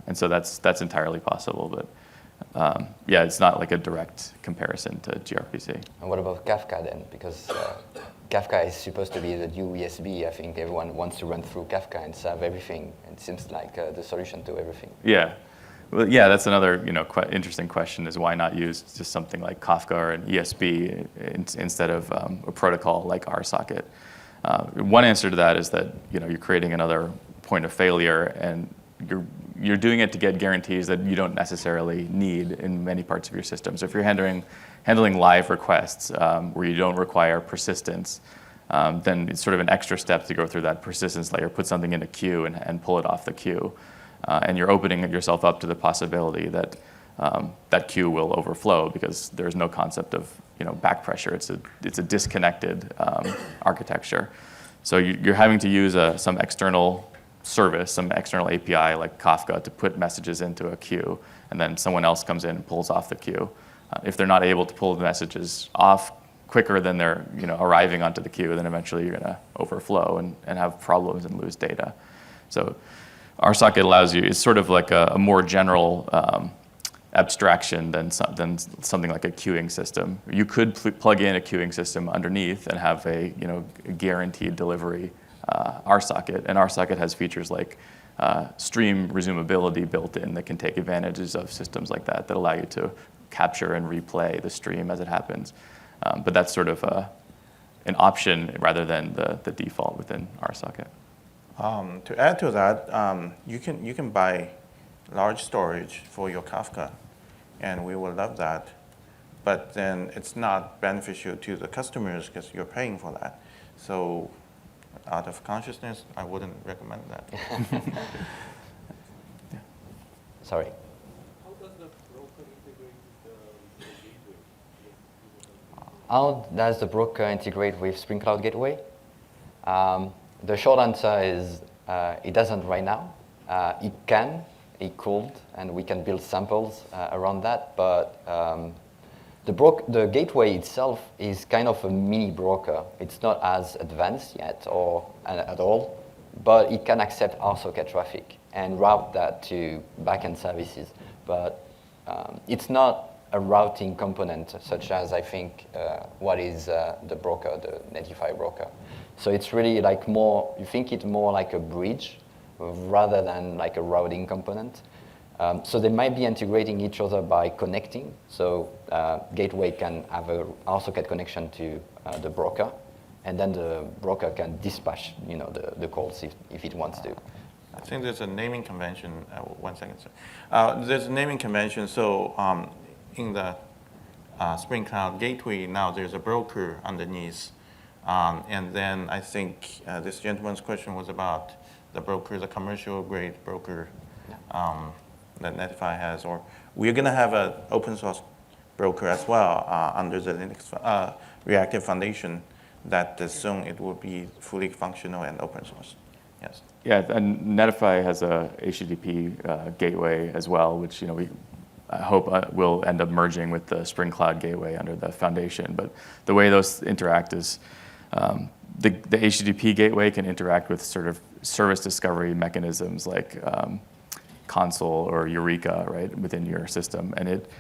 and so that's entirely possible. But yeah, it's not like a direct comparison to gRPC. And what about Kafka then? Because Kafka is supposed to be the new ESB. I think everyone wants to run through Kafka and serve everything. It seems like the solution to everything. Yeah. Well, yeah, that's another interesting question is why not use just something like Kafka or an ESB instead of a protocol like RSocket. One answer to that is that you're creating another point of failure, and you're doing it to get guarantees that you don't necessarily need in many parts of your system. So if you're handling live requests where you don't require persistence, then it's sort of an extra step to go through that persistence layer, put something in a queue and pull it off the queue. And you're opening yourself up to the possibility that that queue will overflow because there's no concept of back pressure. It's a disconnected architecture. So you're having to use some external service, some external API like Kafka to put messages into a queue, and then someone else comes in and pulls off the queue. If they're not able to pull the messages off quicker than they're arriving onto the queue, then eventually you're going to overflow and have problems and lose data. So RSocket allows you, it's sort of like a more general abstraction than something like a queuing system. You could plug in a queuing system underneath and have a guaranteed delivery RSocket, and RSocket has features like stream resumability built in that can take advantages of systems like that allow you to capture and replay the stream as it happens. But that's sort of an option rather than the default within RSocket. To add to that, you can buy large storage for your Kafka, and we will love that. But then it's not beneficial to the customers because you're paying for that. So out of consciousness, I wouldn't recommend that. Yeah. Sorry. How does the broker integrate with the gateway? How does the broker integrate with Spring Cloud Gateway? The short answer is it doesn't right now. It can, it could, and we can build samples around that. But the gateway itself is kind of a mini broker. It's not as advanced yet or at all, but it can accept RSocket traffic and route that to backend services. But it's not a routing component, such as I think what is the broker, the Netlify broker. So it's really like more, you think it more like a bridge rather than like a routing component. So they might be integrating each other by connecting. So Gateway can have a RSocket connection to the broker, and then the broker can dispatch the calls if it wants to. I think there's a naming convention. 1 second, sir. There's a naming convention. So in the Spring Cloud Gateway, now there's a broker underneath. And then I think this gentleman's question was about the broker, the commercial grade broker that Netlify has, or we're going to have an open source broker as well under the Linux Reactive Foundation that soon it will be fully functional and open source. Yes. Yeah, and Netlify has a HTTP gateway as well, which I hope will end up merging with the Spring Cloud Gateway under the foundation. But the way those interact is the HTTP gateway can interact with sort of service discovery mechanisms like Console or Eureka, right, within your system, and it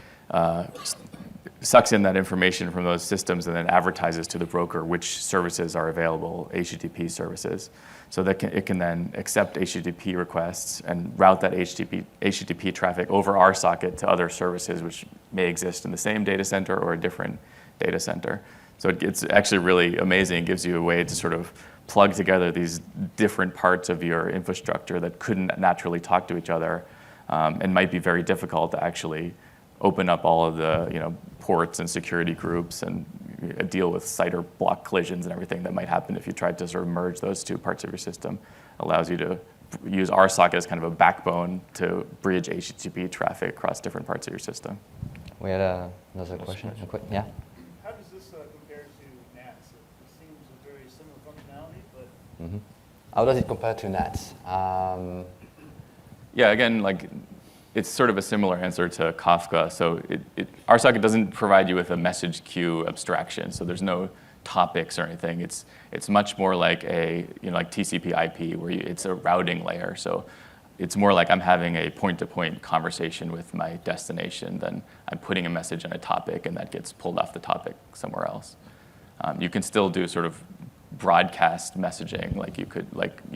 sucks in that information from those systems and then advertises to the broker which services are available, HTTP services. So that it can then accept HTTP requests and route that HTTP traffic over RSocket to other services which may exist in the same data center or a different data center. So it's actually really amazing. It gives you a way to sort of plug together these different parts of your infrastructure that couldn't naturally talk to each other and might be very difficult to actually open up all of the ports and security groups and deal with CIDR block collisions and everything that might happen if you tried to sort of merge those two parts of your system. Allows you to use RSocket as kind of a backbone to bridge HTTP traffic across different parts of your system. We had another question. Yeah. How does this compare to NATS? It seems a very similar functionality, but Mm-hmm. How does it compare to NATS? Yeah, again, like it's sort of a similar answer to Kafka. So RSocket doesn't provide you with a message queue abstraction. So there's no topics or anything. It's much more like like TCP/IP, where it's a routing layer. So it's more like I'm having a point-to-point conversation with my destination than I'm putting a message on a topic and that gets pulled off the topic somewhere else. You can still do sort of broadcast messaging like you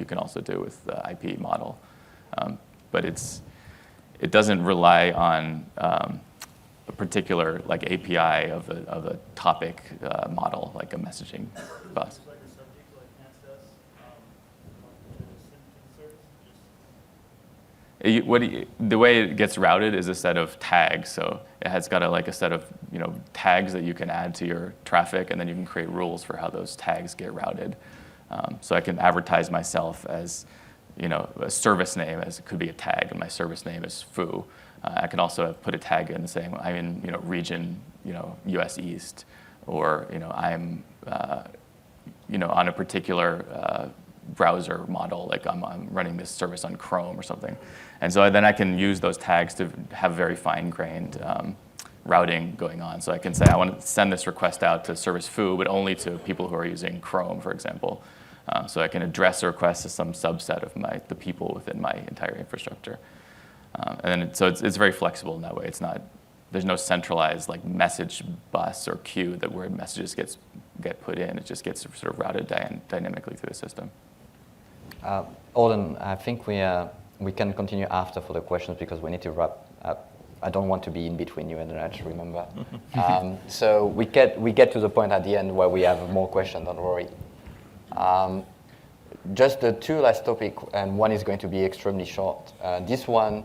can also do with the IP model, but it doesn't rely on a particular like API of a topic model like a messaging bus. Like a subject like access, The way it gets routed is a set of tags. So it has got a set of tags that you can add to your traffic, and then you can create rules for how those tags get routed. So I can advertise myself as a service name, as it could be a tag, and my service name is foo. I can also put a tag in saying I'm in region US East, or I'm on a particular browser model, like I'm running this service on Chrome or something. And so then I can use those tags to have very fine-grained routing going on. So I can say I want to send this request out to service foo, but only to people who are using Chrome, for example. So I can address a request to some subset of the people within my entire infrastructure. And then so it's very flexible in that way. There's no centralized like message bus or queue where messages get put in. It just gets sort of routed dynamically through the system. Alden, I think we can continue after for the questions because we need to wrap up. I don't want to be in between you and the lunch, remember? So we get to the point at the end where we have more questions, don't worry. Just the two last topic, and one is going to be extremely short. This one,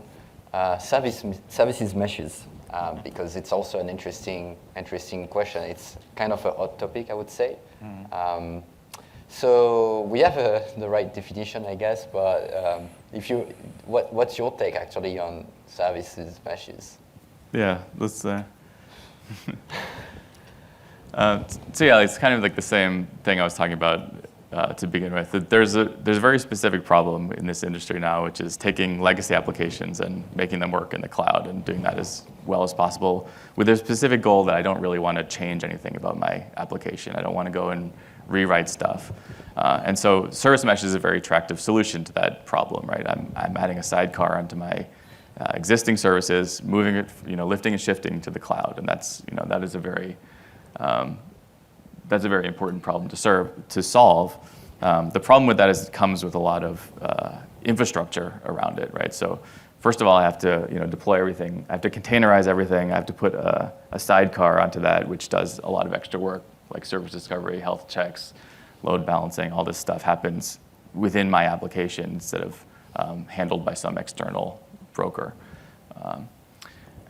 services meshes, because it's also an interesting question. It's kind of a hot topic, I would say. Mm-hmm. So we have the right definition, I guess, but what's your take actually on services meshes? Yeah, let's so yeah, it's kind of like the same thing I was talking about to begin with. There's a very specific problem in this industry now, which is taking legacy applications and making them work in the cloud and doing that as well as possible with a specific goal that I don't really want to change anything about my application. I don't want to go and rewrite stuff. And so service mesh is a very attractive solution to that problem, right? I'm adding a sidecar onto my existing services, moving it, lifting and shifting to the cloud, and that is a very important problem to solve. The problem with that is it comes with a lot of infrastructure around it, right? So first of all, I have to deploy everything. I have to containerize everything. I have to put a sidecar onto that, which does a lot of extra work, like service discovery, health checks, load balancing. All this stuff happens within my application instead of handled by some external broker.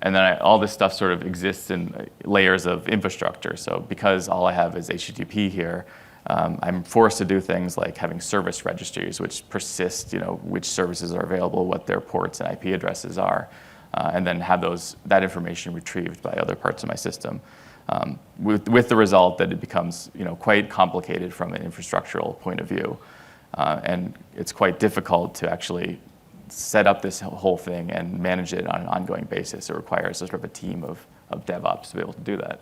And then all this stuff sort of exists in layers of infrastructure. So because all I have is HTTP here, I'm forced to do things like having service registries, which persist, which services are available, what their ports and IP addresses are, and then have that information retrieved by other parts of my system. With the result that it becomes, quite complicated from an infrastructural point of view, and it's quite difficult to actually set up this whole thing and manage it on an ongoing basis. It requires sort of a team of DevOps to be able to do that.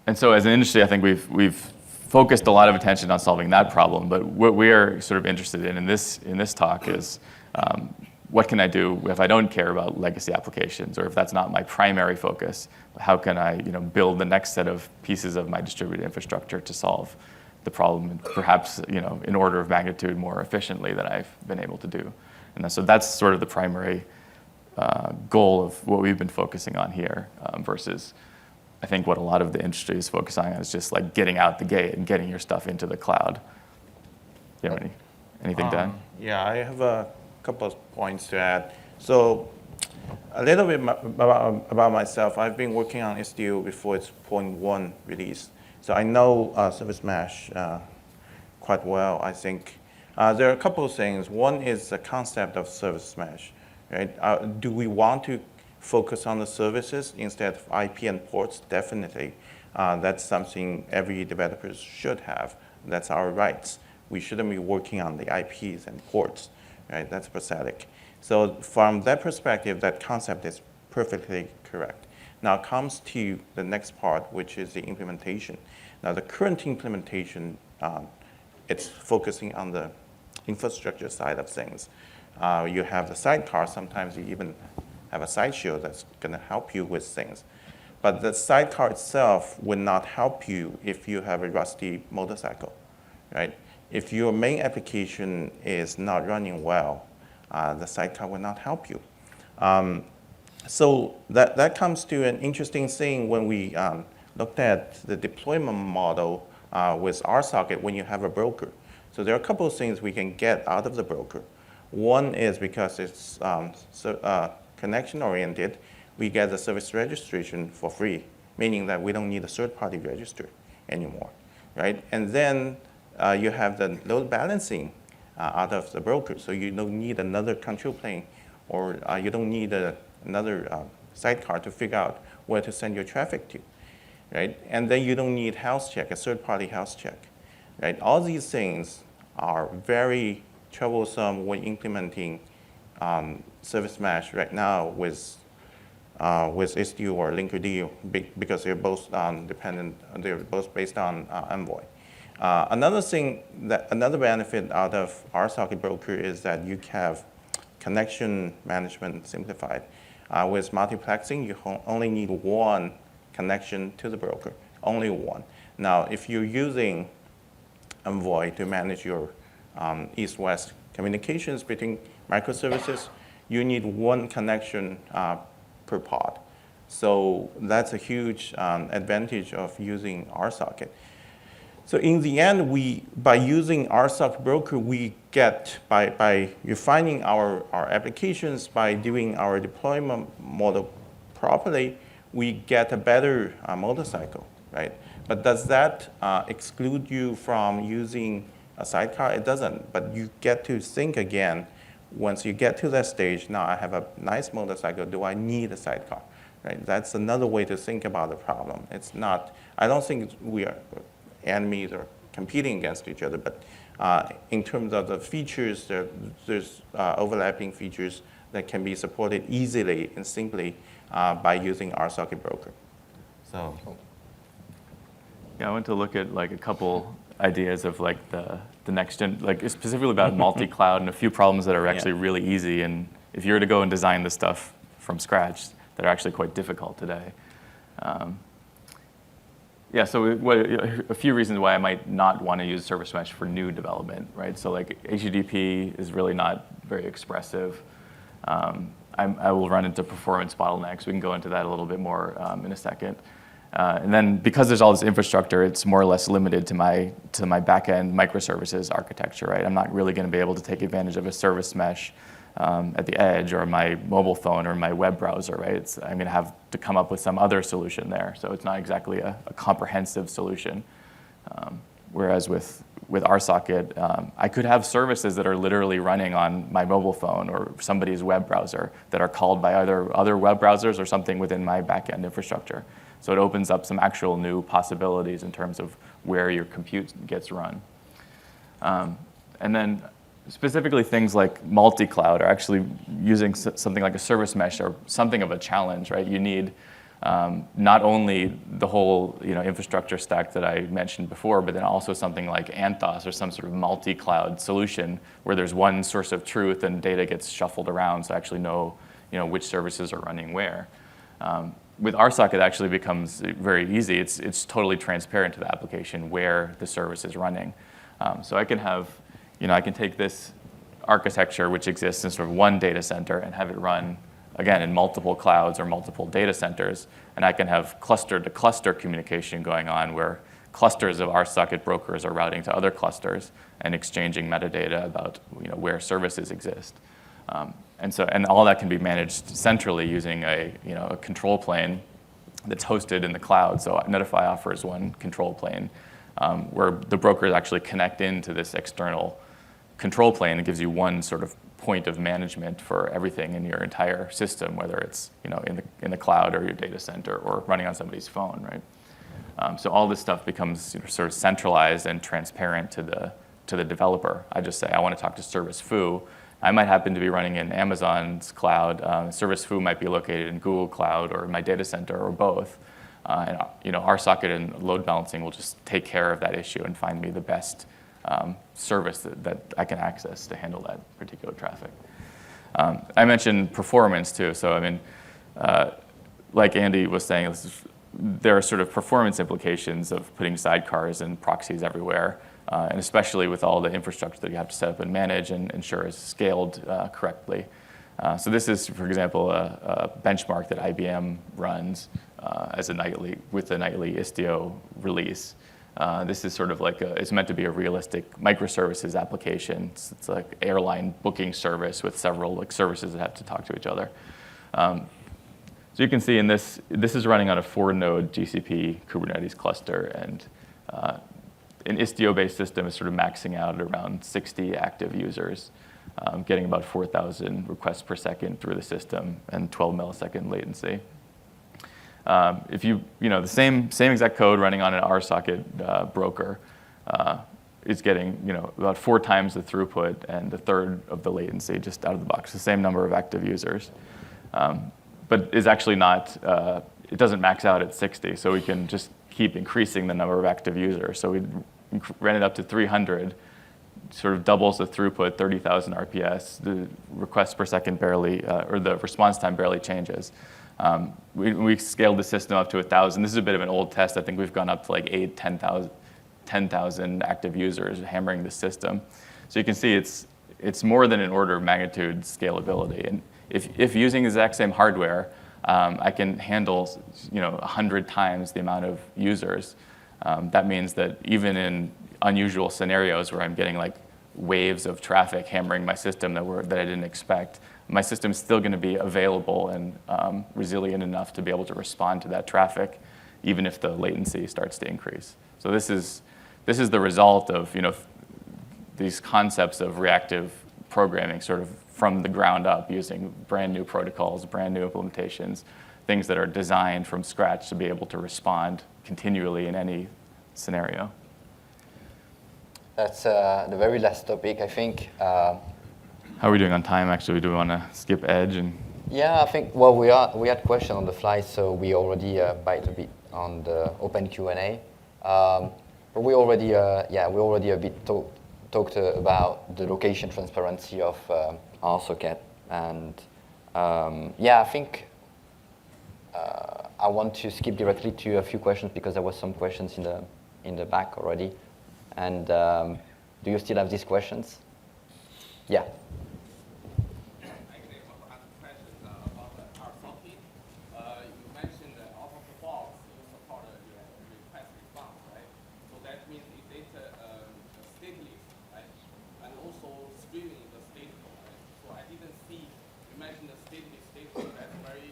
And so as an industry, I think we've focused a lot of attention on solving that problem, but what we are sort of interested in this talk is what can I do if I don't care about legacy applications, or if that's not my primary focus? How can I build the next set of pieces of my distributed infrastructure to solve the problem, perhaps in order of magnitude more efficiently than I've been able to do. And so that's sort of the primary goal of what we've been focusing on here, versus I think what a lot of the industry is focusing on is just like getting out the gate and getting your stuff into the cloud. Do you have anything to add? Yeah, I have a couple of points to add. So a little bit about myself. I've been working on Istio before its 0.1 release. So I know service mesh quite well. I think there are a couple of things. One is the concept of service mesh, right? Do we want to focus on the services instead of IP and ports? Definitely. That's something every developer should have. That's our rights. We shouldn't be working on the IPs and ports, right? That's pathetic. So from that perspective, that concept is perfectly correct. Now comes to the next part, which is the implementation. Now the current implementation, it's focusing on the infrastructure side of things. You have the sidecar. Sometimes you even have a side show that's going to help you with things. But the sidecar itself will not help you if you have a rusty motorcycle, right? If your main application is not running well, the sidecar will not help you. So that comes to an interesting thing when we looked at the deployment model with RSocket when you have a broker. So there are a couple of things we can get out of the broker. One is because it's connection-oriented, we get the service registration for free, meaning that we don't need a third-party register anymore, right? And then you have the load balancing out of the broker, so you don't need another control plane, or you don't need another sidecar to figure out where to send your traffic to, right? And then you don't need health check, a third-party health check, right? All these things are very troublesome when implementing service mesh right now with Istio or Linkerd because they're both dependent. They're both based on Envoy. Another benefit out of RSocket Broker is that you have connection management simplified. With multiplexing, you only need one connection to the broker, only one. Now, if you're using Envoy to manage your east-west communications between microservices, you need one connection per pod. So that's a huge advantage of using RSocket. So in the end, by using RSocket Broker, we get, by refining our applications, by doing our deployment model properly, we get a better motorcycle, right? But does that exclude you from using a sidecar? It doesn't, but you get to think again. Once you get to that stage, now I have a nice motorcycle, do I need a sidecar? Right? That's another way to think about the problem. It's not, I don't think we are enemies or competing against each other, but in terms of the features, there's overlapping features that can be supported easily and simply by using RSocket Broker. So. Yeah, I went to look at like a couple ideas of like the next gen, like specifically about multi-cloud and a few problems that are actually really easy. And if you were to go and design this stuff from scratch, that are actually quite difficult today. Yeah, so a few reasons why I might not want to use service mesh for new development, right? So like HTTP is really not very expressive. I will run into performance bottlenecks. We can go into that a little bit more in a second. And then because there's all this infrastructure, it's more or less limited to my back-end microservices architecture, right? I'm not really going to be able to take advantage of a service mesh at the edge or my mobile phone or my web browser, right? I'm going to have to come up with some other solution there. So it's not exactly a comprehensive solution. Whereas with RSocket, I could have services that are literally running on my mobile phone or somebody's web browser that are called by either other web browsers or something within my back-end infrastructure. So it opens up some actual new possibilities in terms of where your compute gets run. And then specifically things like multi-cloud are actually using something like a service mesh or something of a challenge, right? You need not only the whole infrastructure stack that I mentioned before, but then also something like Anthos or some sort of multi-cloud solution where there's one source of truth and data gets shuffled around so I actually know which services are running where. With RSocket, it actually becomes very easy. It's totally transparent to the application where the service is running. So I can have, I can take this architecture which exists in sort of one data center and have it run, again, in multiple clouds or multiple data centers. And I can have cluster-to-cluster communication going on where clusters of RSocket brokers are routing to other clusters and exchanging metadata about where services exist. And all that can be managed centrally using a control plane that's hosted in the cloud. So Netlify offers one control plane where the brokers actually connect into this external control plane. It gives you one sort of point of management for everything in your entire system, whether it's in the cloud or your data center or running on somebody's phone, right? So all this stuff becomes sort of centralized and transparent to the developer. I just say I want to talk to Service Foo. I might happen to be running in Amazon's cloud. Service Foo might be located in Google Cloud or my data center or both. And RSocket and load balancing will just take care of that issue and find me the best service that I can access to handle that particular traffic. I mentioned performance too. So I mean, like Andy was saying, there are sort of performance implications of putting sidecars and proxies everywhere, and especially with all the infrastructure that you have to set up and manage and ensure is scaled correctly. So this is, for example, a benchmark that IBM runs as with a nightly Istio release. This is sort of like it's meant to be a realistic microservices application. It's like airline booking service with several like services that have to talk to each other. So you can see in this is running on a 4-node GCP Kubernetes cluster, and an Istio-based system is sort of maxing out at around 60 active users, getting about 4,000 requests per second through the system and 12 millisecond latency. If the same exact code running on an RSocket broker is getting about 4 times the throughput and a third of the latency just out of the box, the same number of active users. But is actually not, it doesn't max out at 60, so we can just keep increasing the number of active users. So we ran it up to 300, sort of doubles the throughput, 30,000 RPS. The requests per second barely, or the response time barely changes. We scaled the system up to 1,000. This is a bit of an old test. I think we've gone up to like 10,000 active users hammering the system. So you can see it's more than an order of magnitude scalability. And if using the exact same hardware, I can handle 100 times the amount of users. That means that even in unusual scenarios where I'm getting like waves of traffic hammering my system that I didn't expect, my system is still going to be available and resilient enough to be able to respond to that traffic, even if the latency starts to increase. So this is the result of these concepts of reactive programming, sort of from the ground up, using brand new protocols, brand new implementations, things that are designed from scratch to be able to respond continually in any scenario. That's the very last topic, I think. How are we doing on time, actually? Do we want to skip Edge? Yeah, I think, well, we had questions on the fly, so we already bite a bit on the open Q&A. But we already a bit talked about the location transparency of RSocket. And I think I want to skip directly to a few questions because there was some questions in the back already. And do you still have these questions? Yeah. Actually, I want to ask a question about the RSocket. You mentioned that out of the box, you support a request response, right? So that means it data stateless, right? And also streaming the stateful, right? So I didn't see, you mentioned the stateless stateful, that's very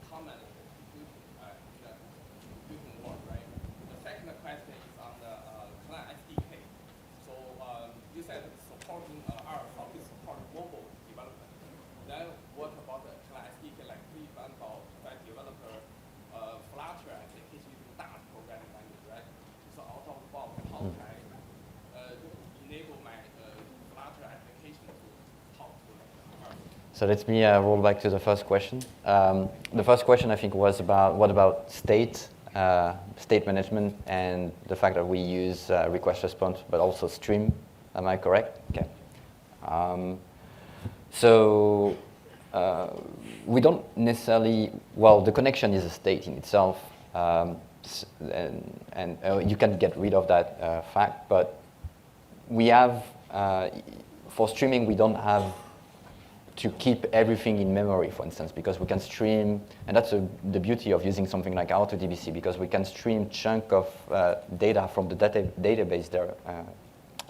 common in the computing world, right? The second question is on the client SDK. So you said supporting RSocket support mobile development. Then what about the client SDK? Like, for example, if I develop a Flutter application using Dart programming language, right? So out of the box, how can I enable my Flutter application to talk to RSocket? So let me roll back to the first question. The first question, I think, was about what about state management and the fact that we use request response, but also stream. Am I correct? Okay. So we don't necessarily, well, the connection is a state in itself, and you can get rid of that fact, but we have, for streaming, we don't have to keep everything in memory, for instance, because we can stream, and that's the beauty of using something like AutoDBC, because we can stream chunk of data from the database there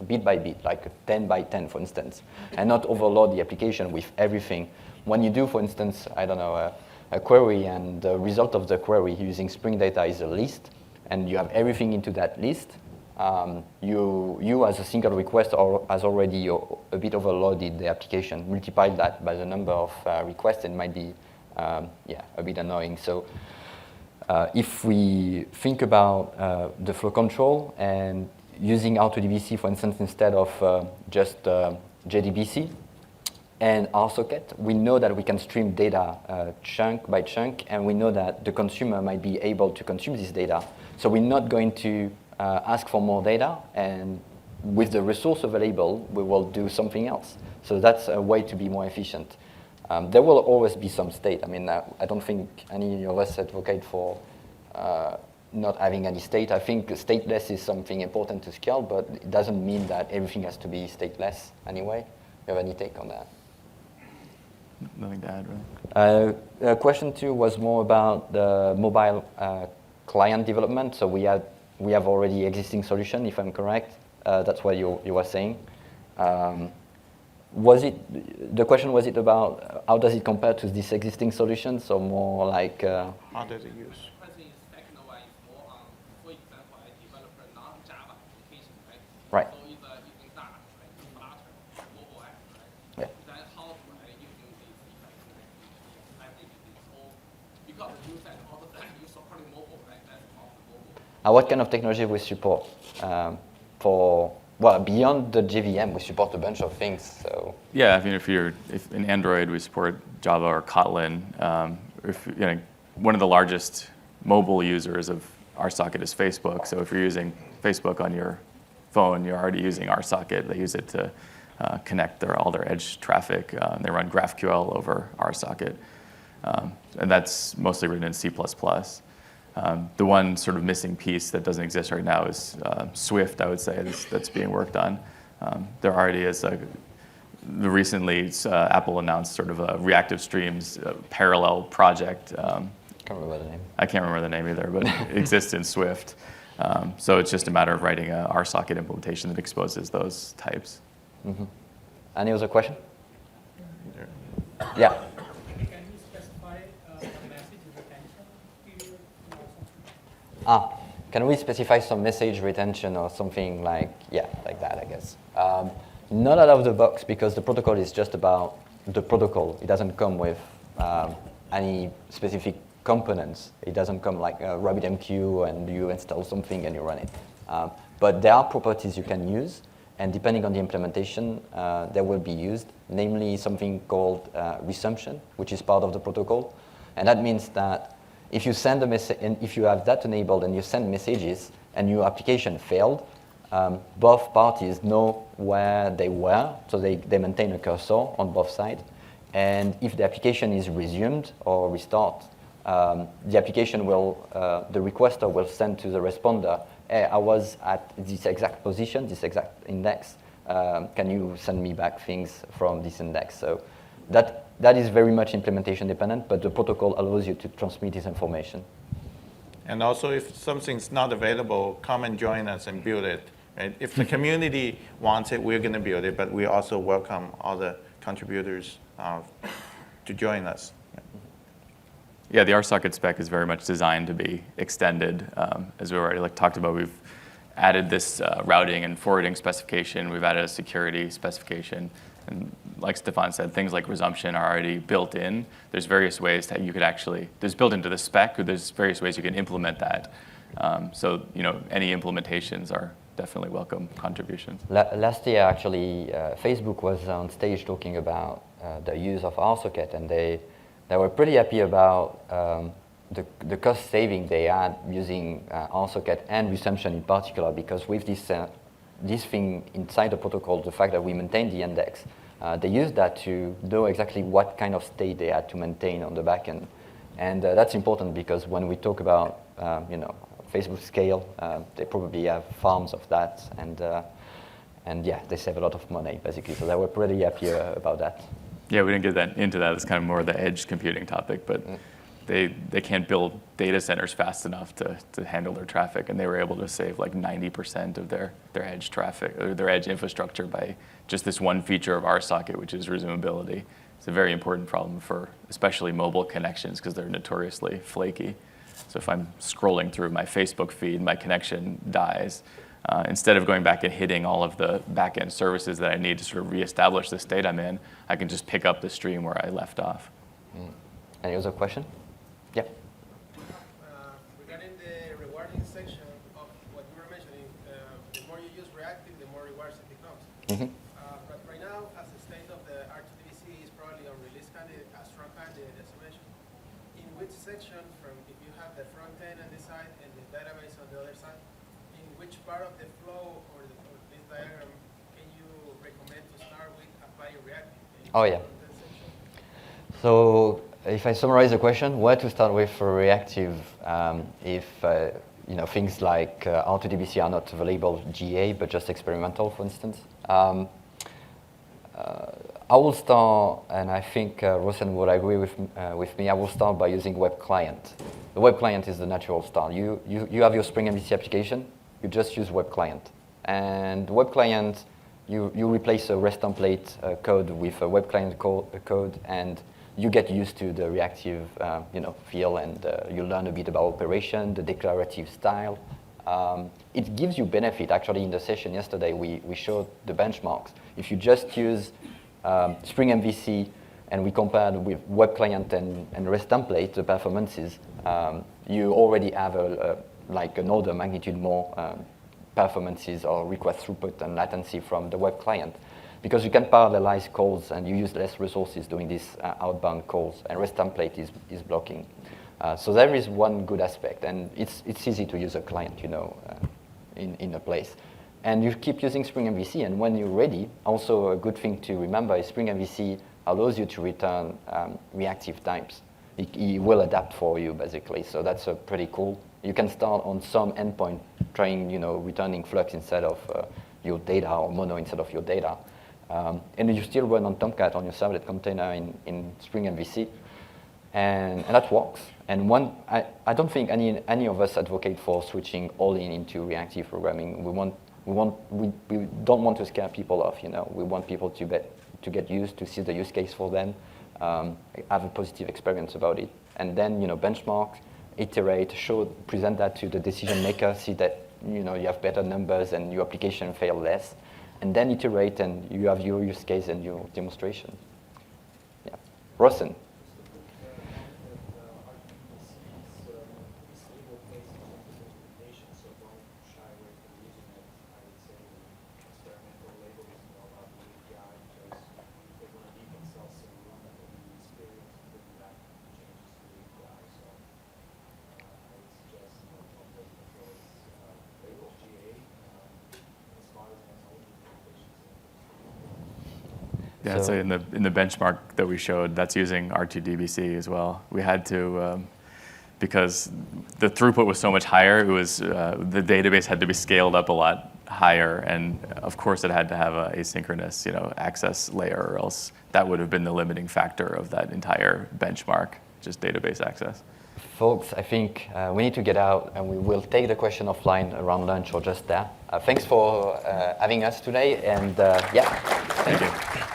bit by bit, like 10 by 10, for instance, and not overload the application with everything. When you do, for instance, I don't know, a query, and the result of the query using Spring Data is a list, and you have everything into that list, you as a single request has already a bit overloaded the application. Multiply that by the number of requests, it might be a bit annoying. So if we think about the flow control and using AutoDBC, for instance, instead of just JDBC and RSocket, we know that we can stream data chunk by chunk, and we know that the consumer might be able to consume this data. So we're not going to ask for more data, and with the resource available, we will do something else. So that's a way to be more efficient. There will always be some state. I mean, I don't think any of us advocate for not having any state. I think stateless is something important to scale, but it doesn't mean that everything has to be stateless anyway. You have any take on that? Nothing to add, really. Question 2 was more about the mobile client development. So we have already existing solution, if I'm correct. That's what you were saying. The question was it about how does it compare to this existing solutions, or more like? How does it use? I think second one is more on, for example, I develop a non-Java application, right? Right. So it's using Dart, right? Flutter, mobile app, right? Yeah. Then how to using this effect, right? Leverage this whole, because you said all the time you supporting mobile, right? That's all the mobile. What kind of technology we support for? Well, beyond the JVM, we support a bunch of things. So Yeah, I mean, if in Android we support Java or Kotlin. One of the largest mobile users of RSocket is Facebook. So if you're using Facebook on your phone, you're already using RSocket. They use it to connect all their edge traffic. They run GraphQL over RSocket, and that's mostly written in C++. The one sort of missing piece that doesn't exist right now is Swift, I would say, that's being worked on. There already is recently Apple announced sort of a Reactive Streams parallel project. Can't remember the name. I can't remember the name either, but it exists in Swift. So it's just a matter of writing a RSocket implementation that exposes those types. Mm-hmm. Any other question? Yeah. Can you specify a message retention period or something? Can we specify some message retention or something like that, I guess. Not out of the box, because the protocol is just about the protocol. It doesn't come with any specific components. It doesn't come like a RabbitMQ and you install something and you run it. But there are properties you can use, and depending on the implementation, they will be used, namely something called resumption, which is part of the protocol. And that means that if you send a message, and if you have that enabled and you send messages and your application failed, both parties know where they were, so they maintain a cursor on both sides. And if the application is resumed or restart, the application will, the requester will send to the responder, hey, I was at this exact position, this exact index. Can you send me back things from this index? So that is very much implementation dependent, but the protocol allows you to transmit this information. And also, if something's not available, come and join us and build it. Right? If the community wants it, we're going to build it, but we also welcome all the contributors to join us. Yeah, the RSocket spec is very much designed to be extended. As we already talked about, we've added this routing and forwarding specification. We've added a security specification. And like Stefan said, things like resumption are already built in. There's various ways that you could actually, there's built into the spec, or there's various ways you can implement that. So, any implementations are definitely welcome contributions. Last year, actually, Facebook was on stage talking about the use of RSocket, and they were pretty happy about the cost saving they had using RSocket and resumption in particular, because with this thing inside the protocol, the fact that we maintain the index, they used that to know exactly what kind of state they had to maintain on the back end. And that's important, because when we talk about Facebook scale, they probably have farms of that, and yeah, they save a lot of money basically. So they were pretty happy about that. Yeah, we didn't get into that. It's kind of more the edge computing topic, but they can't build data centers fast enough to handle their traffic, and they were able to save like 90% of their edge traffic, or their edge infrastructure, by just this one feature of RSocket, which is resumability. It's a very important problem for especially mobile connections, because they're notoriously flaky. So if I'm scrolling through my Facebook feed, my connection dies. Instead of going back and hitting all of the back-end services that I need to sort of reestablish the state I'm in, I can just pick up the stream where I left off. Any other question? Yeah. Regarding the rewarding section of what you were mentioning, the more you use Reactive, the more rewards it becomes. Mm-hmm. But right now, as the state of the R2DBC is probably on release candidate, as front candidate, as you mentioned, in which section, from if you have the front end on this side and the database on the other side, in which part of the flow or this diagram Oh, yeah. So if I summarize the question, where to start with for reactive if things like R2DBC are not available GA, but just experimental, for instance? I will start, and I think Rosen would agree with me, I will start by using web client. The web client is the natural start. You have your Spring MVC application, you just use web client. And web client, you replace a REST template code with a web client code, and you get used to the reactive feel, and you learn a bit about operation, the declarative style. It gives you benefit. Actually, in the session yesterday, we showed the benchmarks. If you just use Spring MVC and we compared with web client and REST template, the performances, you already have like an order magnitude more performances or request throughput and latency from the web client, because you can parallelize calls and you use less resources doing these outbound calls, and REST template is blocking. So there is one good aspect, and it's easy to use a client, in a place. And you keep using Spring MVC, and when you're ready, also a good thing to remember is Spring MVC allows you to return reactive types. It will adapt for you, basically, so that's pretty cool. You can start on some endpoint trying, returning Flux instead of your data, or Mono instead of your data. And you still run on Tomcat on your servlet container in Spring MVC, and that works. And I don't think any of us advocate for switching all into reactive programming. We don't want to scare people off. We want people to get used, to see the use case for them, have a positive experience about it, and then benchmark, iterate, present that to the decision maker, see that you have better numbers and your application fail less, and then iterate, and you have your use case and your demonstration. Yeah, Rosen. Yeah, so in the benchmark that we showed, that's using R2DBC as well. We had to, because the throughput was so much higher, it was the database had to be scaled up a lot higher, and of course it had to have an asynchronous, access layer, or else that would have been the limiting factor of that entire benchmark, just database access. Folks, I think we need to get out, and we will take the question offline around lunch or just there. Thanks for having us today, and yeah. Thank you.